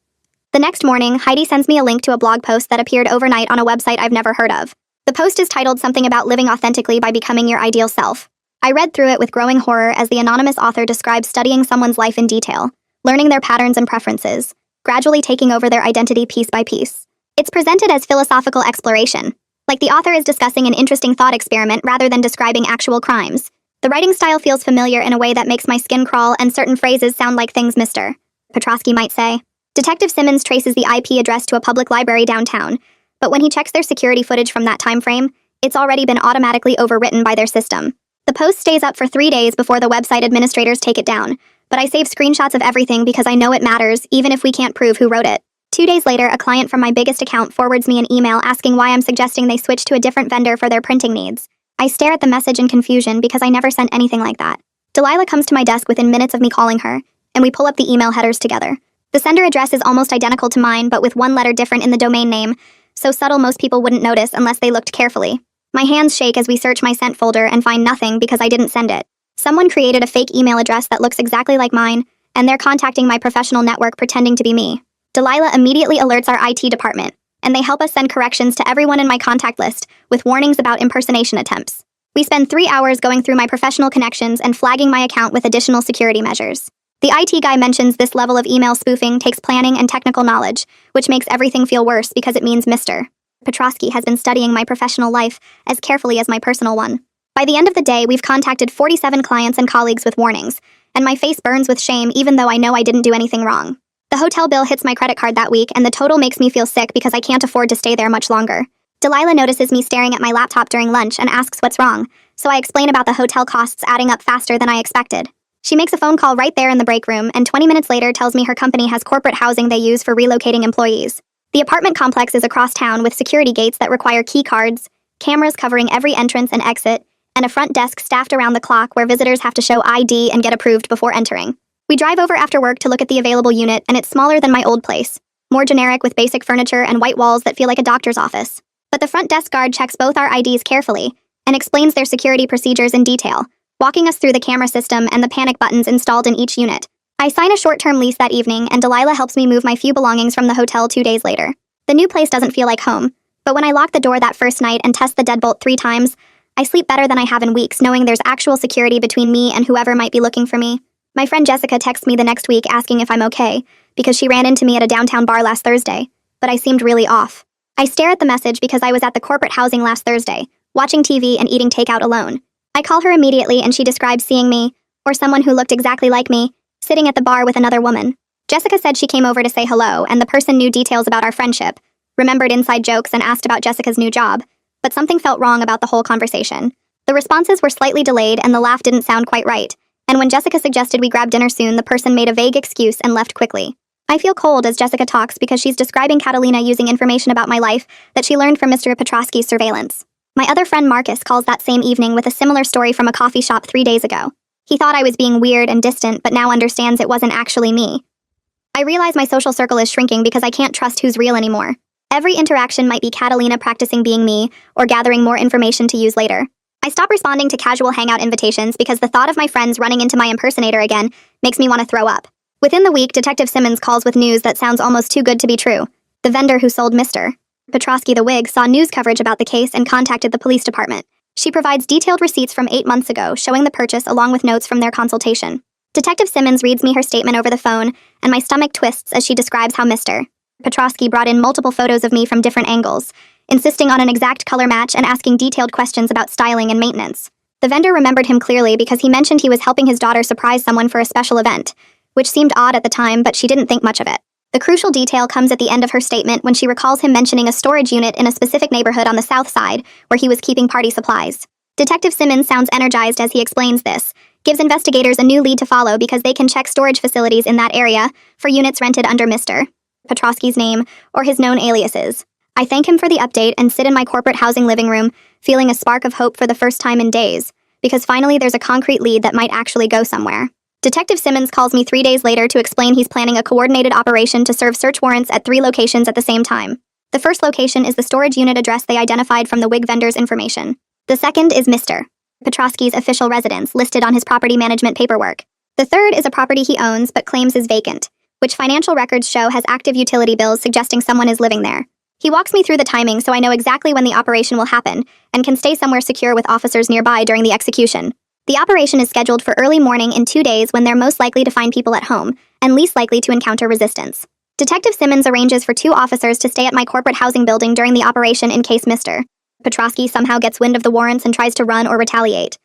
The next morning, Heidi sends me a link to a blog post that appeared overnight on a website I've never heard of. The post is titled something about living authentically by becoming your ideal self. I read through it with growing horror as the anonymous author describes studying someone's life in detail, learning their patterns and preferences, gradually taking over their identity piece by piece. It's presented as philosophical exploration, like the author is discussing an interesting thought experiment rather than describing actual crimes. The writing style feels familiar in a way that makes my skin crawl, and certain phrases sound like things Mr. Petrosky might say. Detective Simmons traces the IP address to a public library downtown, but when he checks their security footage from that time frame, it's already been automatically overwritten by their system. The post stays up for 3 days before the website administrators take it down, but I save screenshots of everything because I know it matters, even if we can't prove who wrote it. 2 days later, a client from my biggest account forwards me an email asking why I'm suggesting they switch to a different vendor for their printing needs. I stare at the message in confusion because I never sent anything like that. Delilah comes to my desk within minutes of me calling her, and we pull up the email headers together. The sender address is almost identical to mine, but with one letter different in the domain name, so subtle most people wouldn't notice unless they looked carefully. My hands shake as we search my sent folder and find nothing because I didn't send it. Someone created a fake email address that looks exactly like mine, and they're contacting my professional network pretending to be me. Delilah immediately alerts our IT department, and they help us send corrections to everyone in my contact list with warnings about impersonation attempts. We spend 3 hours going through my professional connections and flagging my account with additional security measures. The IT guy mentions this level of email spoofing takes planning and technical knowledge, which makes everything feel worse because it means Mr. Petrosky has been studying my professional life as carefully as my personal one. By the end of the day, we've contacted 47 clients and colleagues with warnings, and my face burns with shame even though I know I didn't do anything wrong. The hotel bill hits my credit card that week, and the total makes me feel sick because I can't afford to stay there much longer. Delilah notices me staring at my laptop during lunch and asks what's wrong, so I explain about the hotel costs adding up faster than I expected. She makes a phone call right there in the break room, and 20 minutes later tells me her company has corporate housing they use for relocating employees. The apartment complex is across town with security gates that require key cards, cameras covering every entrance and exit, and a front desk staffed around the clock where visitors have to show ID and get approved before entering. We drive over after work to look at the available unit, and it's smaller than my old place, more generic with basic furniture and white walls that feel like a doctor's office. But the front desk guard checks both our IDs carefully and explains their security procedures in detail, walking us through the camera system and the panic buttons installed in each unit. I sign a short-term lease that evening, and Delilah helps me move my few belongings from the hotel 2 days later. The new place doesn't feel like home, but when I lock the door that first night and test the deadbolt 3 times, I sleep better than I have in weeks knowing there's actual security between me and whoever might be looking for me. My friend Jessica texts me the next week asking if I'm okay, because she ran into me at a downtown bar last Thursday, but I seemed really off. I stare at the message because I was at the corporate housing last Thursday, watching TV and eating takeout alone. I call her immediately and she describes seeing me, or someone who looked exactly like me, sitting at the bar with another woman. Jessica said she came over to say hello, and the person knew details about our friendship, remembered inside jokes, and asked about Jessica's new job, but something felt wrong about the whole conversation. The responses were slightly delayed and the laugh didn't sound quite right, and when Jessica suggested we grab dinner soon, the person made a vague excuse and left quickly. I feel cold as Jessica talks because she's describing Catalina using information about my life that she learned from Mr. Petrosky's surveillance. My other friend Marcus calls that same evening with a similar story from a coffee shop 3 days ago. He thought I was being weird and distant, but now understands it wasn't actually me. I realize my social circle is shrinking because I can't trust who's real anymore. Every interaction might be Catalina practicing being me or gathering more information to use later. I stop responding to casual hangout invitations because the thought of my friends running into my impersonator again makes me want to throw up. Within the week, Detective Simmons calls with news that sounds almost too good to be true. The vendor who sold Mr. Petrosky the wig saw news coverage about the case and contacted the police department. She provides detailed receipts from 8 months ago, showing the purchase along with notes from their consultation. Detective Simmons reads me her statement over the phone, and my stomach twists as she describes how Mr. Petrosky brought in multiple photos of me from different angles, insisting on an exact color match and asking detailed questions about styling and maintenance. The vendor remembered him clearly because he mentioned he was helping his daughter surprise someone for a special event, which seemed odd at the time, but she didn't think much of it. The crucial detail comes at the end of her statement when she recalls him mentioning a storage unit in a specific neighborhood on the south side where he was keeping party supplies. Detective Simmons sounds energized as he explains this, gives investigators a new lead to follow because they can check storage facilities in that area for units rented under Mr. Petrosky's name or his known aliases. I thank him for the update and sit in my corporate housing living room, feeling a spark of hope for the first time in days, because finally there's a concrete lead that might actually go somewhere. Detective Simmons calls me 3 days later to explain he's planning a coordinated operation to serve search warrants at 3 locations at the same time. The first location is the storage unit address they identified from the wig vendor's information. The second is Mr. Petrosky's official residence listed on his property management paperwork. The third is a property he owns but claims is vacant, which financial records show has active utility bills suggesting someone is living there. He walks me through the timing so I know exactly when the operation will happen and can stay somewhere secure with officers nearby during the execution. The operation is scheduled for early morning in 2 days when they're most likely to find people at home and least likely to encounter resistance. Detective Simmons arranges for 2 officers to stay at my corporate housing building during the operation in case Mr. Petrosky somehow gets wind of the warrants and tries to run or retaliate.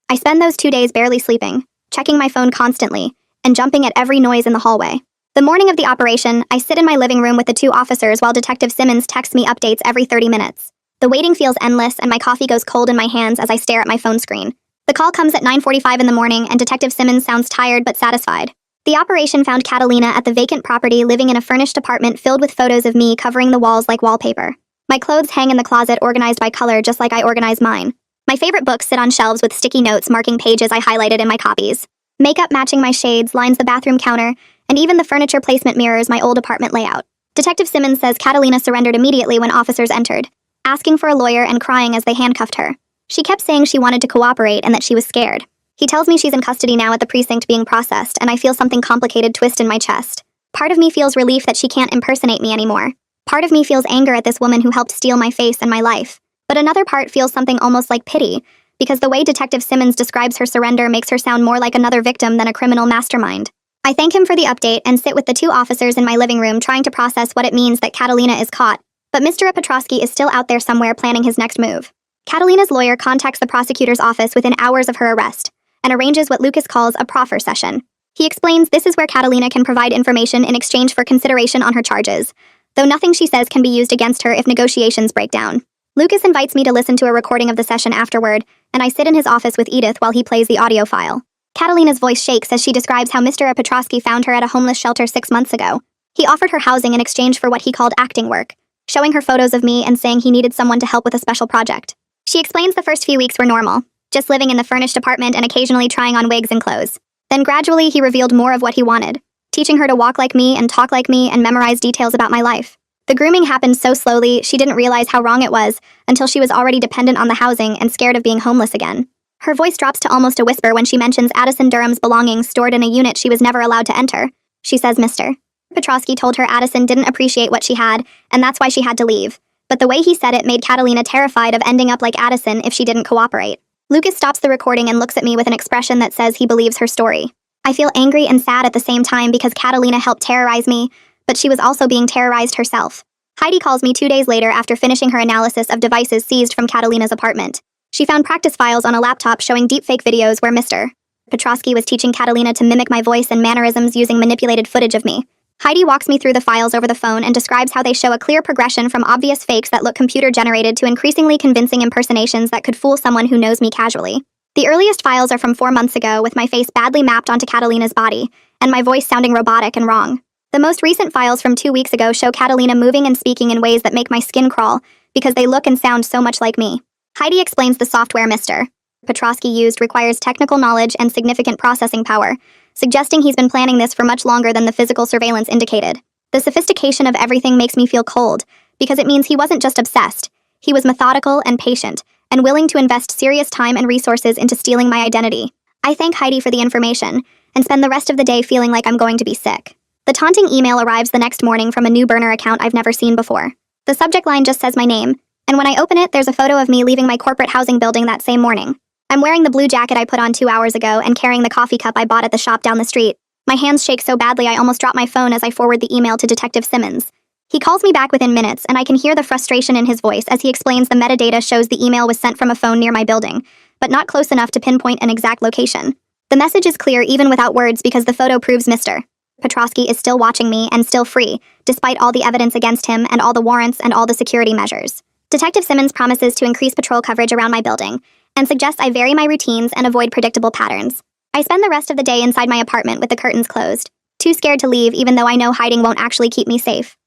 I spend those 2 days barely sleeping, checking my phone constantly, and jumping at every noise in the hallway. The morning of the operation, I sit in my living room with the 2 officers while Detective Simmons texts me updates every 30 minutes. The waiting feels endless and my coffee goes cold in my hands as I stare at my phone screen. The call comes at 9:45 in the morning and Detective Simmons sounds tired but satisfied. The operation found Catalina at the vacant property living in a furnished apartment filled with photos of me covering the walls like wallpaper. My clothes hang in the closet organized by color just like I organize mine. My favorite books sit on shelves with sticky notes marking pages I highlighted in my copies. Makeup matching my shades lines the bathroom counter, and even the furniture placement mirrors my old apartment layout. Detective Simmons says Catalina surrendered immediately when officers entered, asking for a lawyer and crying as they handcuffed her. She kept saying she wanted to cooperate and that she was scared. He tells me she's in custody now at the precinct being processed, and I feel something complicated twist in my chest. Part of me feels relief that she can't impersonate me anymore. Part of me feels anger at this woman who helped steal my face and my life. But another part feels something almost like pity, because the way Detective Simmons describes her surrender makes her sound more like another victim than a criminal mastermind. I thank him for the update and sit with the 2 officers in my living room trying to process what it means that Catalina is caught, but Mr. Petrosky is still out there somewhere planning his next move. Catalina's lawyer contacts the prosecutor's office within hours of her arrest and arranges what Lucas calls a proffer session. He explains this is where Catalina can provide information in exchange for consideration on her charges, though nothing she says can be used against her if negotiations break down. Lucas invites me to listen to a recording of the session afterward, and I sit in his office with Edith while he plays the audio file. Catalina's voice shakes as she describes how Mr. Petrosky found her at a homeless shelter 6 months ago. He offered her housing in exchange for what he called acting work, showing her photos of me and saying he needed someone to help with a special project. She explains the first few weeks were normal, just living in the furnished apartment and occasionally trying on wigs and clothes. Then gradually he revealed more of what he wanted, teaching her to walk like me and talk like me and memorize details about my life. The grooming happened so slowly, she didn't realize how wrong it was until she was already dependent on the housing and scared of being homeless again. Her voice drops to almost a whisper when she mentions Addison Durham's belongings stored in a unit she was never allowed to enter. She says Mr. Petrosky told her Addison didn't appreciate what she had, and that's why she had to leave. But the way he said it made Catalina terrified of ending up like Addison if she didn't cooperate. Lucas stops the recording and looks at me with an expression that says he believes her story. I feel angry and sad at the same time because Catalina helped terrorize me, but she was also being terrorized herself. Heidi calls me 2 days later after finishing her analysis of devices seized from Catalina's apartment. She found practice files on a laptop showing deepfake videos where Mr. Petrosky was teaching Catalina to mimic my voice and mannerisms using manipulated footage of me. Heidi walks me through the files over the phone and describes how they show a clear progression from obvious fakes that look computer-generated to increasingly convincing impersonations that could fool someone who knows me casually. The earliest files are from 4 months ago with my face badly mapped onto Catalina's body, and my voice sounding robotic and wrong. The most recent files from 2 weeks ago show Catalina moving and speaking in ways that make my skin crawl, because they look and sound so much like me. Heidi explains the software Mr. Petrosky used requires technical knowledge and significant processing power, suggesting he's been planning this for much longer than the physical surveillance indicated. The sophistication of everything makes me feel cold, because it means he wasn't just obsessed. He was methodical and patient, and willing to invest serious time and resources into stealing my identity. I thank Heidi for the information, and spend the rest of the day feeling like I'm going to be sick. The taunting email arrives the next morning from a new burner account I've never seen before. The subject line just says my name, And when I open it, there's a photo of me leaving my corporate housing building that same morning. I'm wearing the blue jacket I put on 2 hours ago and carrying the coffee cup I bought at the shop down the street. My hands shake so badly I almost drop my phone as I forward the email to Detective Simmons. He calls me back within minutes, and I can hear the frustration in his voice as he explains the metadata shows the email was sent from a phone near my building, but not close enough to pinpoint an exact location. The message is clear even without words because the photo proves Mr. Petrosky is still watching me and still free, despite all the evidence against him and all the warrants and all the security measures. Detective Simmons promises to increase patrol coverage around my building and suggests I vary my routines and avoid predictable patterns. I spend the rest of the day inside my apartment with the curtains closed, too scared to leave even though I know hiding won't actually keep me safe.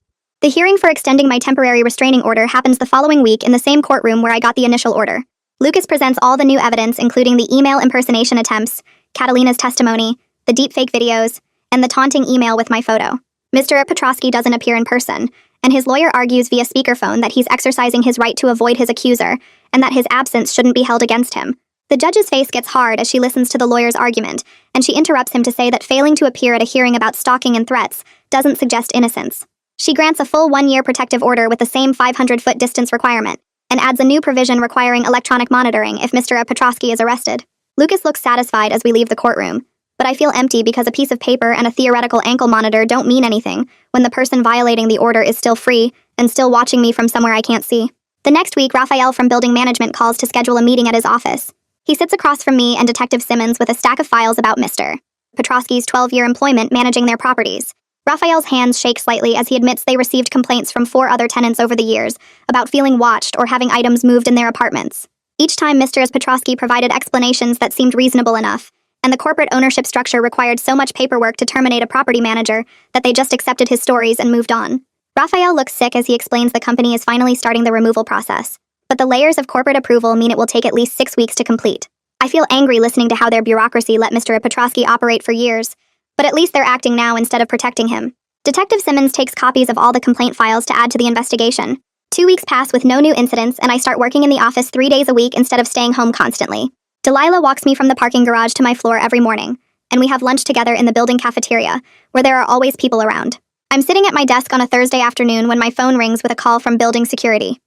The hearing for extending my temporary restraining order happens the following week in the same courtroom where I got the initial order. Lucas presents all the new evidence, including the email impersonation attempts, Catalina's testimony, the deepfake videos, and the taunting email with my photo. Mr. Petrosky doesn't appear in person, and his lawyer argues via speakerphone that he's exercising his right to avoid his accuser and that his absence shouldn't be held against him. The judge's face gets hard as she listens to the lawyer's argument, and she interrupts him to say that failing to appear at a hearing about stalking and threats doesn't suggest innocence. She grants a full 1-year protective order with the same 500-foot distance requirement, and adds a new provision requiring electronic monitoring if Mr. Petrosky is arrested. Lucas looks satisfied as we leave the courtroom, but I feel empty because a piece of paper and a theoretical ankle monitor don't mean anything when the person violating the order is still free and still watching me from somewhere I can't see. The next week, Raphael from building management calls to schedule a meeting at his office. He sits across from me and Detective Simmons with a stack of files about Mr. Petrosky's 12-year employment managing their properties. Raphael's hands shake slightly as he admits they received complaints from 4 other tenants over the years about feeling watched or having items moved in their apartments. Each time Mr. Petrosky provided explanations that seemed reasonable enough, and the corporate ownership structure required so much paperwork to terminate a property manager that they just accepted his stories and moved on. Raphael looks sick as he explains the company is finally starting the removal process, but the layers of corporate approval mean it will take at least 6 weeks to complete. I feel angry listening to how their bureaucracy let Mr. Petrosky operate for years, but at least they're acting now instead of protecting him. Detective Simmons takes copies of all the complaint files to add to the investigation. 2 weeks pass with no new incidents, and I start working in the office 3 days a week instead of staying home constantly. Delilah walks me from the parking garage to my floor every morning, and we have lunch together in the building cafeteria, where there are always people around. I'm sitting at my desk on a Thursday afternoon when my phone rings with a call from building security.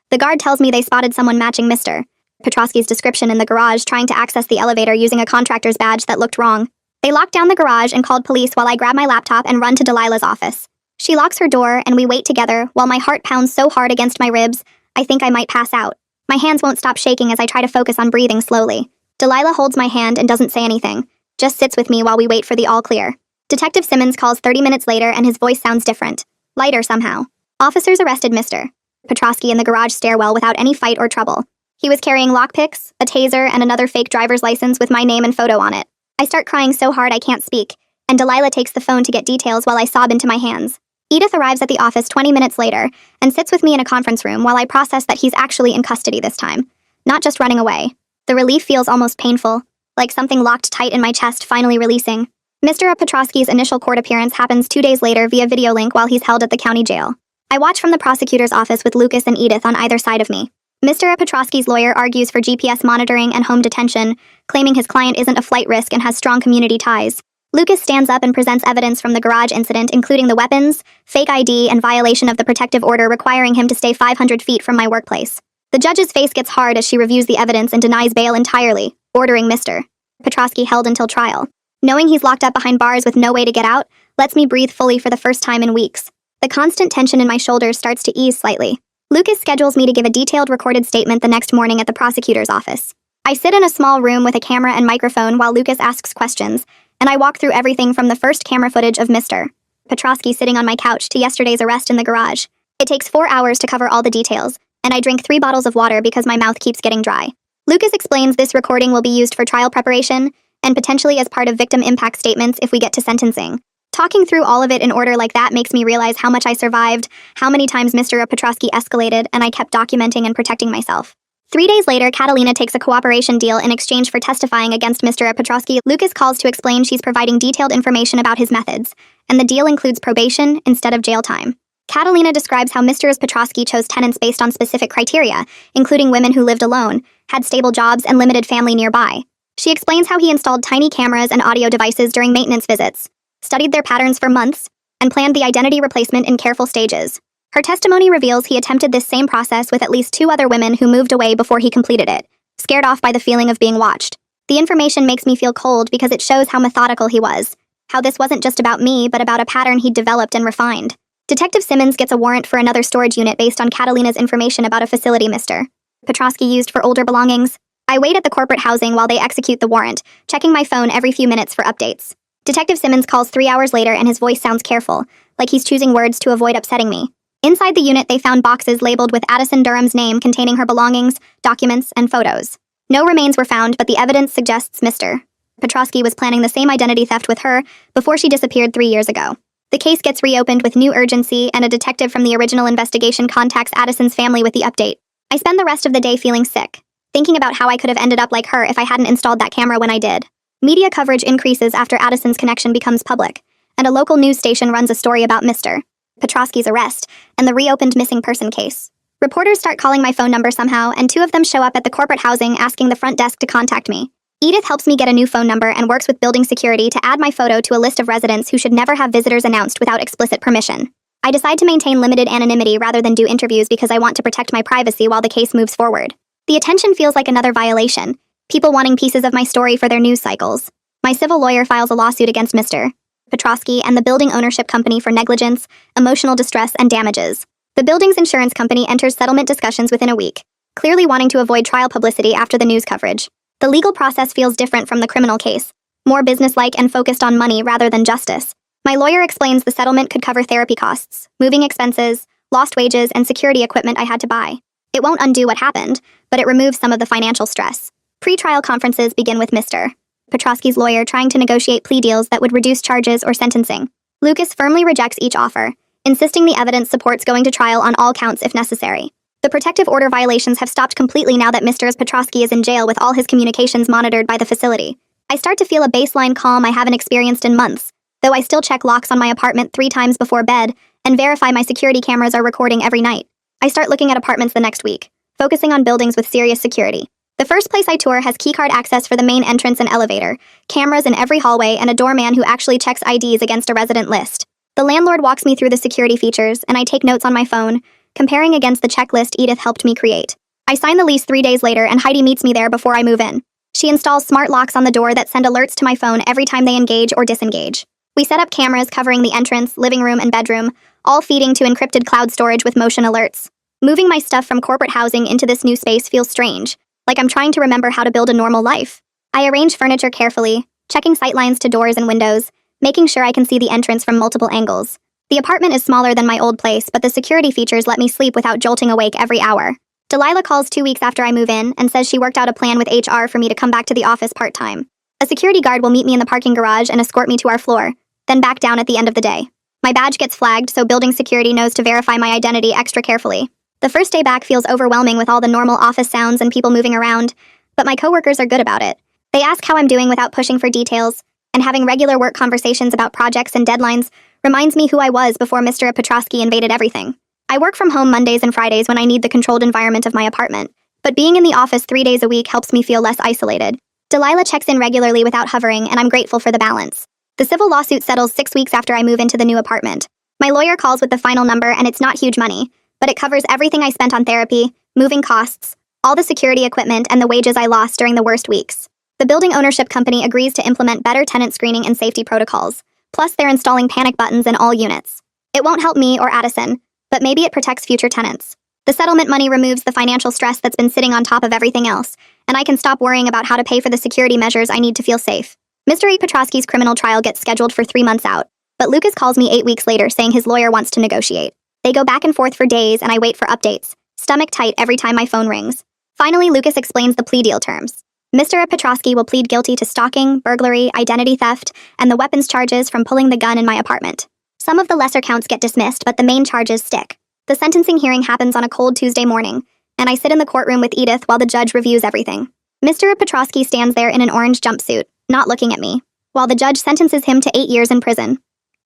The guard tells me they spotted someone matching Mr. Petrosky's description in the garage trying to access the elevator using a contractor's badge that looked wrong. They locked down the garage and called police while I grab my laptop and run to Delilah's office. She locks her door and we wait together while my heart pounds so hard against my ribs, I think I might pass out. My hands won't stop shaking as I try to focus on breathing slowly. Delilah holds my hand and doesn't say anything, just sits with me while we wait for the all clear. Detective Simmons calls 30 minutes later and his voice sounds different, lighter somehow. Officers arrested Mr. Petrosky in the garage stairwell without any fight or trouble. He was carrying lockpicks, a taser, and another fake driver's license with my name and photo on it. I start crying so hard I can't speak, and Delilah takes the phone to get details while I sob into my hands. Edith arrives at the office 20 minutes later and sits with me in a conference room while I process that he's actually in custody this time, not just running away. The relief feels almost painful, like something locked tight in my chest finally releasing. Mr. Petrosky's initial court appearance happens 2 days later via video link while he's held at the county jail. I watch from the prosecutor's office with Lucas and Edith on either side of me. Mr. Petrosky's lawyer argues for GPS monitoring and home detention, claiming his client isn't a flight risk and has strong community ties. Lucas stands up and presents evidence from the garage incident, including the weapons, fake ID, and violation of the protective order requiring him to stay 500 feet from my workplace. The judge's face gets hard as she reviews the evidence and denies bail entirely, ordering Mr. Petrosky held until trial. Knowing he's locked up behind bars with no way to get out lets me breathe fully for the first time in weeks. The constant tension in my shoulders starts to ease slightly. Lucas schedules me to give a detailed recorded statement the next morning at the prosecutor's office. I sit in a small room with a camera and microphone while Lucas asks questions, and I walk through everything from the first camera footage of Mr. Petrosky sitting on my couch to yesterday's arrest in the garage. It takes 4 hours to cover all the details, and I drink 3 bottles of water because my mouth keeps getting dry. Lucas explains this recording will be used for trial preparation, and potentially as part of victim impact statements if we get to sentencing. Talking through all of it in order like that makes me realize how much I survived, how many times Mr. Petrosky escalated, and I kept documenting and protecting myself. 3 days later, Catalina takes a cooperation deal in exchange for testifying against Mr. Petrosky. Lucas calls to explain she's providing detailed information about his methods, and the deal includes probation instead of jail time. Catalina describes how Mr. Petrosky chose tenants based on specific criteria, including women who lived alone, had stable jobs, and limited family nearby. She explains how he installed tiny cameras and audio devices during maintenance visits, studied their patterns for months, and planned the identity replacement in careful stages. Her testimony reveals he attempted this same process with at least 2 other women who moved away before he completed it, scared off by the feeling of being watched. The information makes me feel cold because it shows how methodical he was, how this wasn't just about me, but about a pattern he'd developed and refined. Detective Simmons gets a warrant for another storage unit based on Catalina's information about a facility Mr. Petrosky used for older belongings. I wait at the corporate housing while they execute the warrant, checking my phone every few minutes for updates. Detective Simmons calls 3 hours later and his voice sounds careful, like he's choosing words to avoid upsetting me. Inside the unit, they found boxes labeled with Addison Durham's name containing her belongings, documents, and photos. No remains were found, but the evidence suggests Mr. Petrosky was planning the same identity theft with her before she disappeared 3 years ago. The case gets reopened with new urgency, and a detective from the original investigation contacts Addison's family with the update. I spend the rest of the day feeling sick, thinking about how I could have ended up like her if I hadn't installed that camera when I did. Media coverage increases after Addison's connection becomes public, and a local news station runs a story about Mr. Petrosky's arrest and the reopened missing person case. Reporters start calling my phone number somehow, and 2 of them show up at the corporate housing asking the front desk to contact me. Edith helps me get a new phone number and works with building security to add my photo to a list of residents who should never have visitors announced without explicit permission. I decide to maintain limited anonymity rather than do interviews because I want to protect my privacy while the case moves forward. The attention feels like another violation, people wanting pieces of my story for their news cycles. My civil lawyer files a lawsuit against Mr. Petrosky and the building ownership company for negligence, emotional distress, and damages. The building's insurance company enters settlement discussions within a week, clearly wanting to avoid trial publicity after the news coverage. The legal process feels different from the criminal case, more businesslike and focused on money rather than justice. My lawyer explains the settlement could cover therapy costs, moving expenses, lost wages, and security equipment I had to buy. It won't undo what happened, but it removes some of the financial stress. Pre-trial conferences begin with Mr. Petrosky's lawyer trying to negotiate plea deals that would reduce charges or sentencing. Lucas firmly rejects each offer, insisting the evidence supports going to trial on all counts if necessary. The protective order violations have stopped completely now that Mr. Petrosky is in jail with all his communications monitored by the facility. I start to feel a baseline calm I haven't experienced in months, though I still check locks on my apartment 3 times before bed and verify my security cameras are recording every night. I start looking at apartments the next week, focusing on buildings with serious security. The first place I tour has keycard access for the main entrance and elevator, cameras in every hallway, and a doorman who actually checks IDs against a resident list. The landlord walks me through the security features, and I take notes on my phone, comparing against the checklist Edith helped me create. I sign the lease 3 days later, and Heidi meets me there before I move in. She installs smart locks on the door that send alerts to my phone every time they engage or disengage. We set up cameras covering the entrance, living room, and bedroom, all feeding to encrypted cloud storage with motion alerts. Moving my stuff from corporate housing into this new space feels strange, like I'm trying to remember how to build a normal life. I arrange furniture carefully, checking sightlines to doors and windows, making sure I can see the entrance from multiple angles. The apartment is smaller than my old place, but the security features let me sleep without jolting awake every hour. Delilah calls 2 weeks after I move in and says she worked out a plan with HR for me to come back to the office part-time. A security guard will meet me in the parking garage and escort me to our floor, then back down at the end of the day. My badge gets flagged, so building security knows to verify my identity extra carefully. The first day back feels overwhelming with all the normal office sounds and people moving around, but my coworkers are good about it. They ask how I'm doing without pushing for details, and having regular work conversations about projects and deadlines reminds me who I was before Mr. Petrosky invaded everything. I work from home Mondays and Fridays when I need the controlled environment of my apartment, but being in the office 3 days a week helps me feel less isolated. Delilah checks in regularly without hovering, and I'm grateful for the balance. The civil lawsuit settles 6 weeks after I move into the new apartment. My lawyer calls with the final number, and it's not huge money, but it covers everything I spent on therapy, moving costs, all the security equipment, and the wages I lost during the worst weeks. The building ownership company agrees to implement better tenant screening and safety protocols, plus they're installing panic buttons in all units. It won't help me or Addison, but maybe it protects future tenants. The settlement money removes the financial stress that's been sitting on top of everything else, and I can stop worrying about how to pay for the security measures I need to feel safe. Mr. Petrosky's criminal trial gets scheduled for 3 months out, but Lucas calls me 8 weeks later saying his lawyer wants to negotiate. They go back and forth for days, and I wait for updates, stomach tight every time my phone rings. Finally, Lucas explains the plea deal terms. Mr. Petrosky will plead guilty to stalking, burglary, identity theft, and the weapons charges from pulling the gun in my apartment. Some of the lesser counts get dismissed, but the main charges stick. The sentencing hearing happens on a cold Tuesday morning, and I sit in the courtroom with Edith while the judge reviews everything. Mr. Petrosky stands there in an orange jumpsuit, not looking at me, while the judge sentences him to 8 years in prison.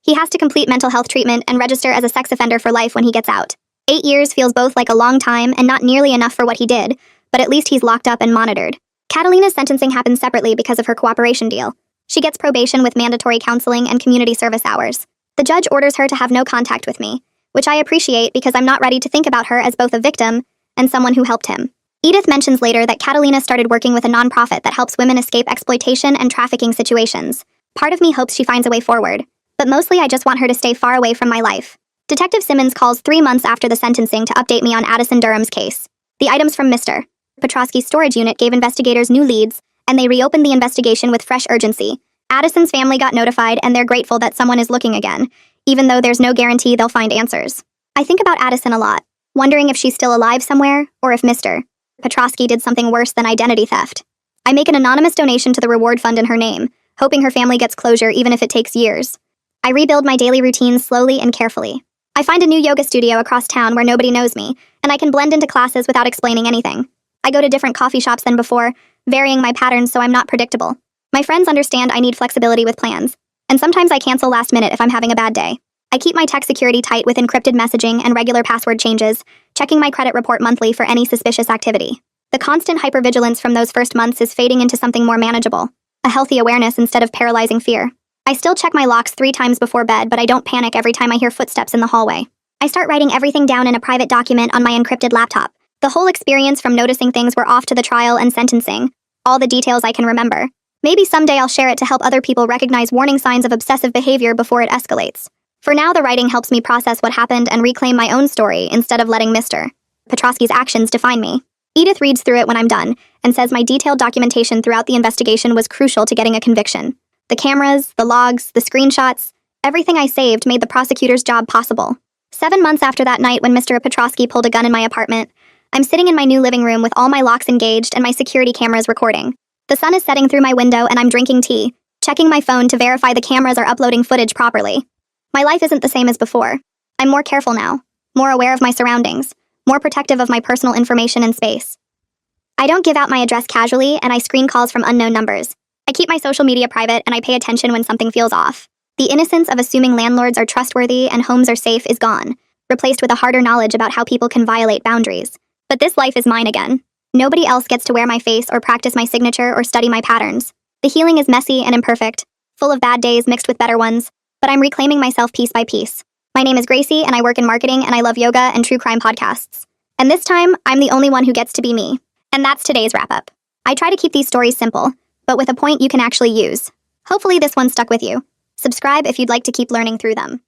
He has to complete mental health treatment and register as a sex offender for life when he gets out. 8 years feels both like a long time and not nearly enough for what he did, but at least he's locked up and monitored. Catalina's sentencing happens separately because of her cooperation deal. She gets probation with mandatory counseling and community service hours. The judge orders her to have no contact with me, which I appreciate because I'm not ready to think about her as both a victim and someone who helped him. Edith mentions later that Catalina started working with a nonprofit that helps women escape exploitation and trafficking situations. Part of me hopes she finds a way forward, but mostly I just want her to stay far away from my life. Detective Simmons calls 3 months after the sentencing to update me on Addison Durham's case. The items from Mr. Petrosky's storage unit gave investigators new leads, and they reopened the investigation with fresh urgency. Addison's family got notified, and they're grateful that someone is looking again, even though there's no guarantee they'll find answers. I think about Addison a lot, wondering if she's still alive somewhere, or if Mr. Petrosky did something worse than identity theft. I make an anonymous donation to the reward fund in her name, hoping her family gets closure even if it takes years. I rebuild my daily routines slowly and carefully. I find a new yoga studio across town where nobody knows me, and I can blend into classes without explaining anything. I go to different coffee shops than before, varying my patterns so I'm not predictable. My friends understand I need flexibility with plans, and sometimes I cancel last minute if I'm having a bad day. I keep my tech security tight with encrypted messaging and regular password changes, checking my credit report monthly for any suspicious activity. The constant hypervigilance from those first months is fading into something more manageable, a healthy awareness instead of paralyzing fear. I still check my locks 3 times before bed, but I don't panic every time I hear footsteps in the hallway. I start writing everything down in a private document on my encrypted laptop. The whole experience from noticing things were off to the trial and sentencing, all the details I can remember. Maybe someday I'll share it to help other people recognize warning signs of obsessive behavior before it escalates. For now, the writing helps me process what happened and reclaim my own story instead of letting Mr. Petrosky's actions define me. Edith reads through it when I'm done and says my detailed documentation throughout the investigation was crucial to getting a conviction. The cameras, the logs, the screenshots, everything I saved made the prosecutor's job possible. 7 months after that night when Mr. Petrosky pulled a gun in my apartment, I'm sitting in my new living room with all my locks engaged and my security cameras recording. The sun is setting through my window and I'm drinking tea, checking my phone to verify the cameras are uploading footage properly. My life isn't the same as before. I'm more careful now, more aware of my surroundings, more protective of my personal information and space. I don't give out my address casually, and I screen calls from unknown numbers. I keep my social media private, and I pay attention when something feels off. The innocence of assuming landlords are trustworthy and homes are safe is gone, replaced with a harder knowledge about how people can violate boundaries. But this life is mine again. Nobody else gets to wear my face or practice my signature or study my patterns. The healing is messy and imperfect, full of bad days mixed with better ones, but I'm reclaiming myself piece by piece. My name is Gracie, and I work in marketing, and I love yoga and true crime podcasts. And this time, I'm the only one who gets to be me. And that's today's wrap-up. I try to keep these stories simple, but with a point you can actually use. Hopefully this one stuck with you. Subscribe if you'd like to keep learning through them.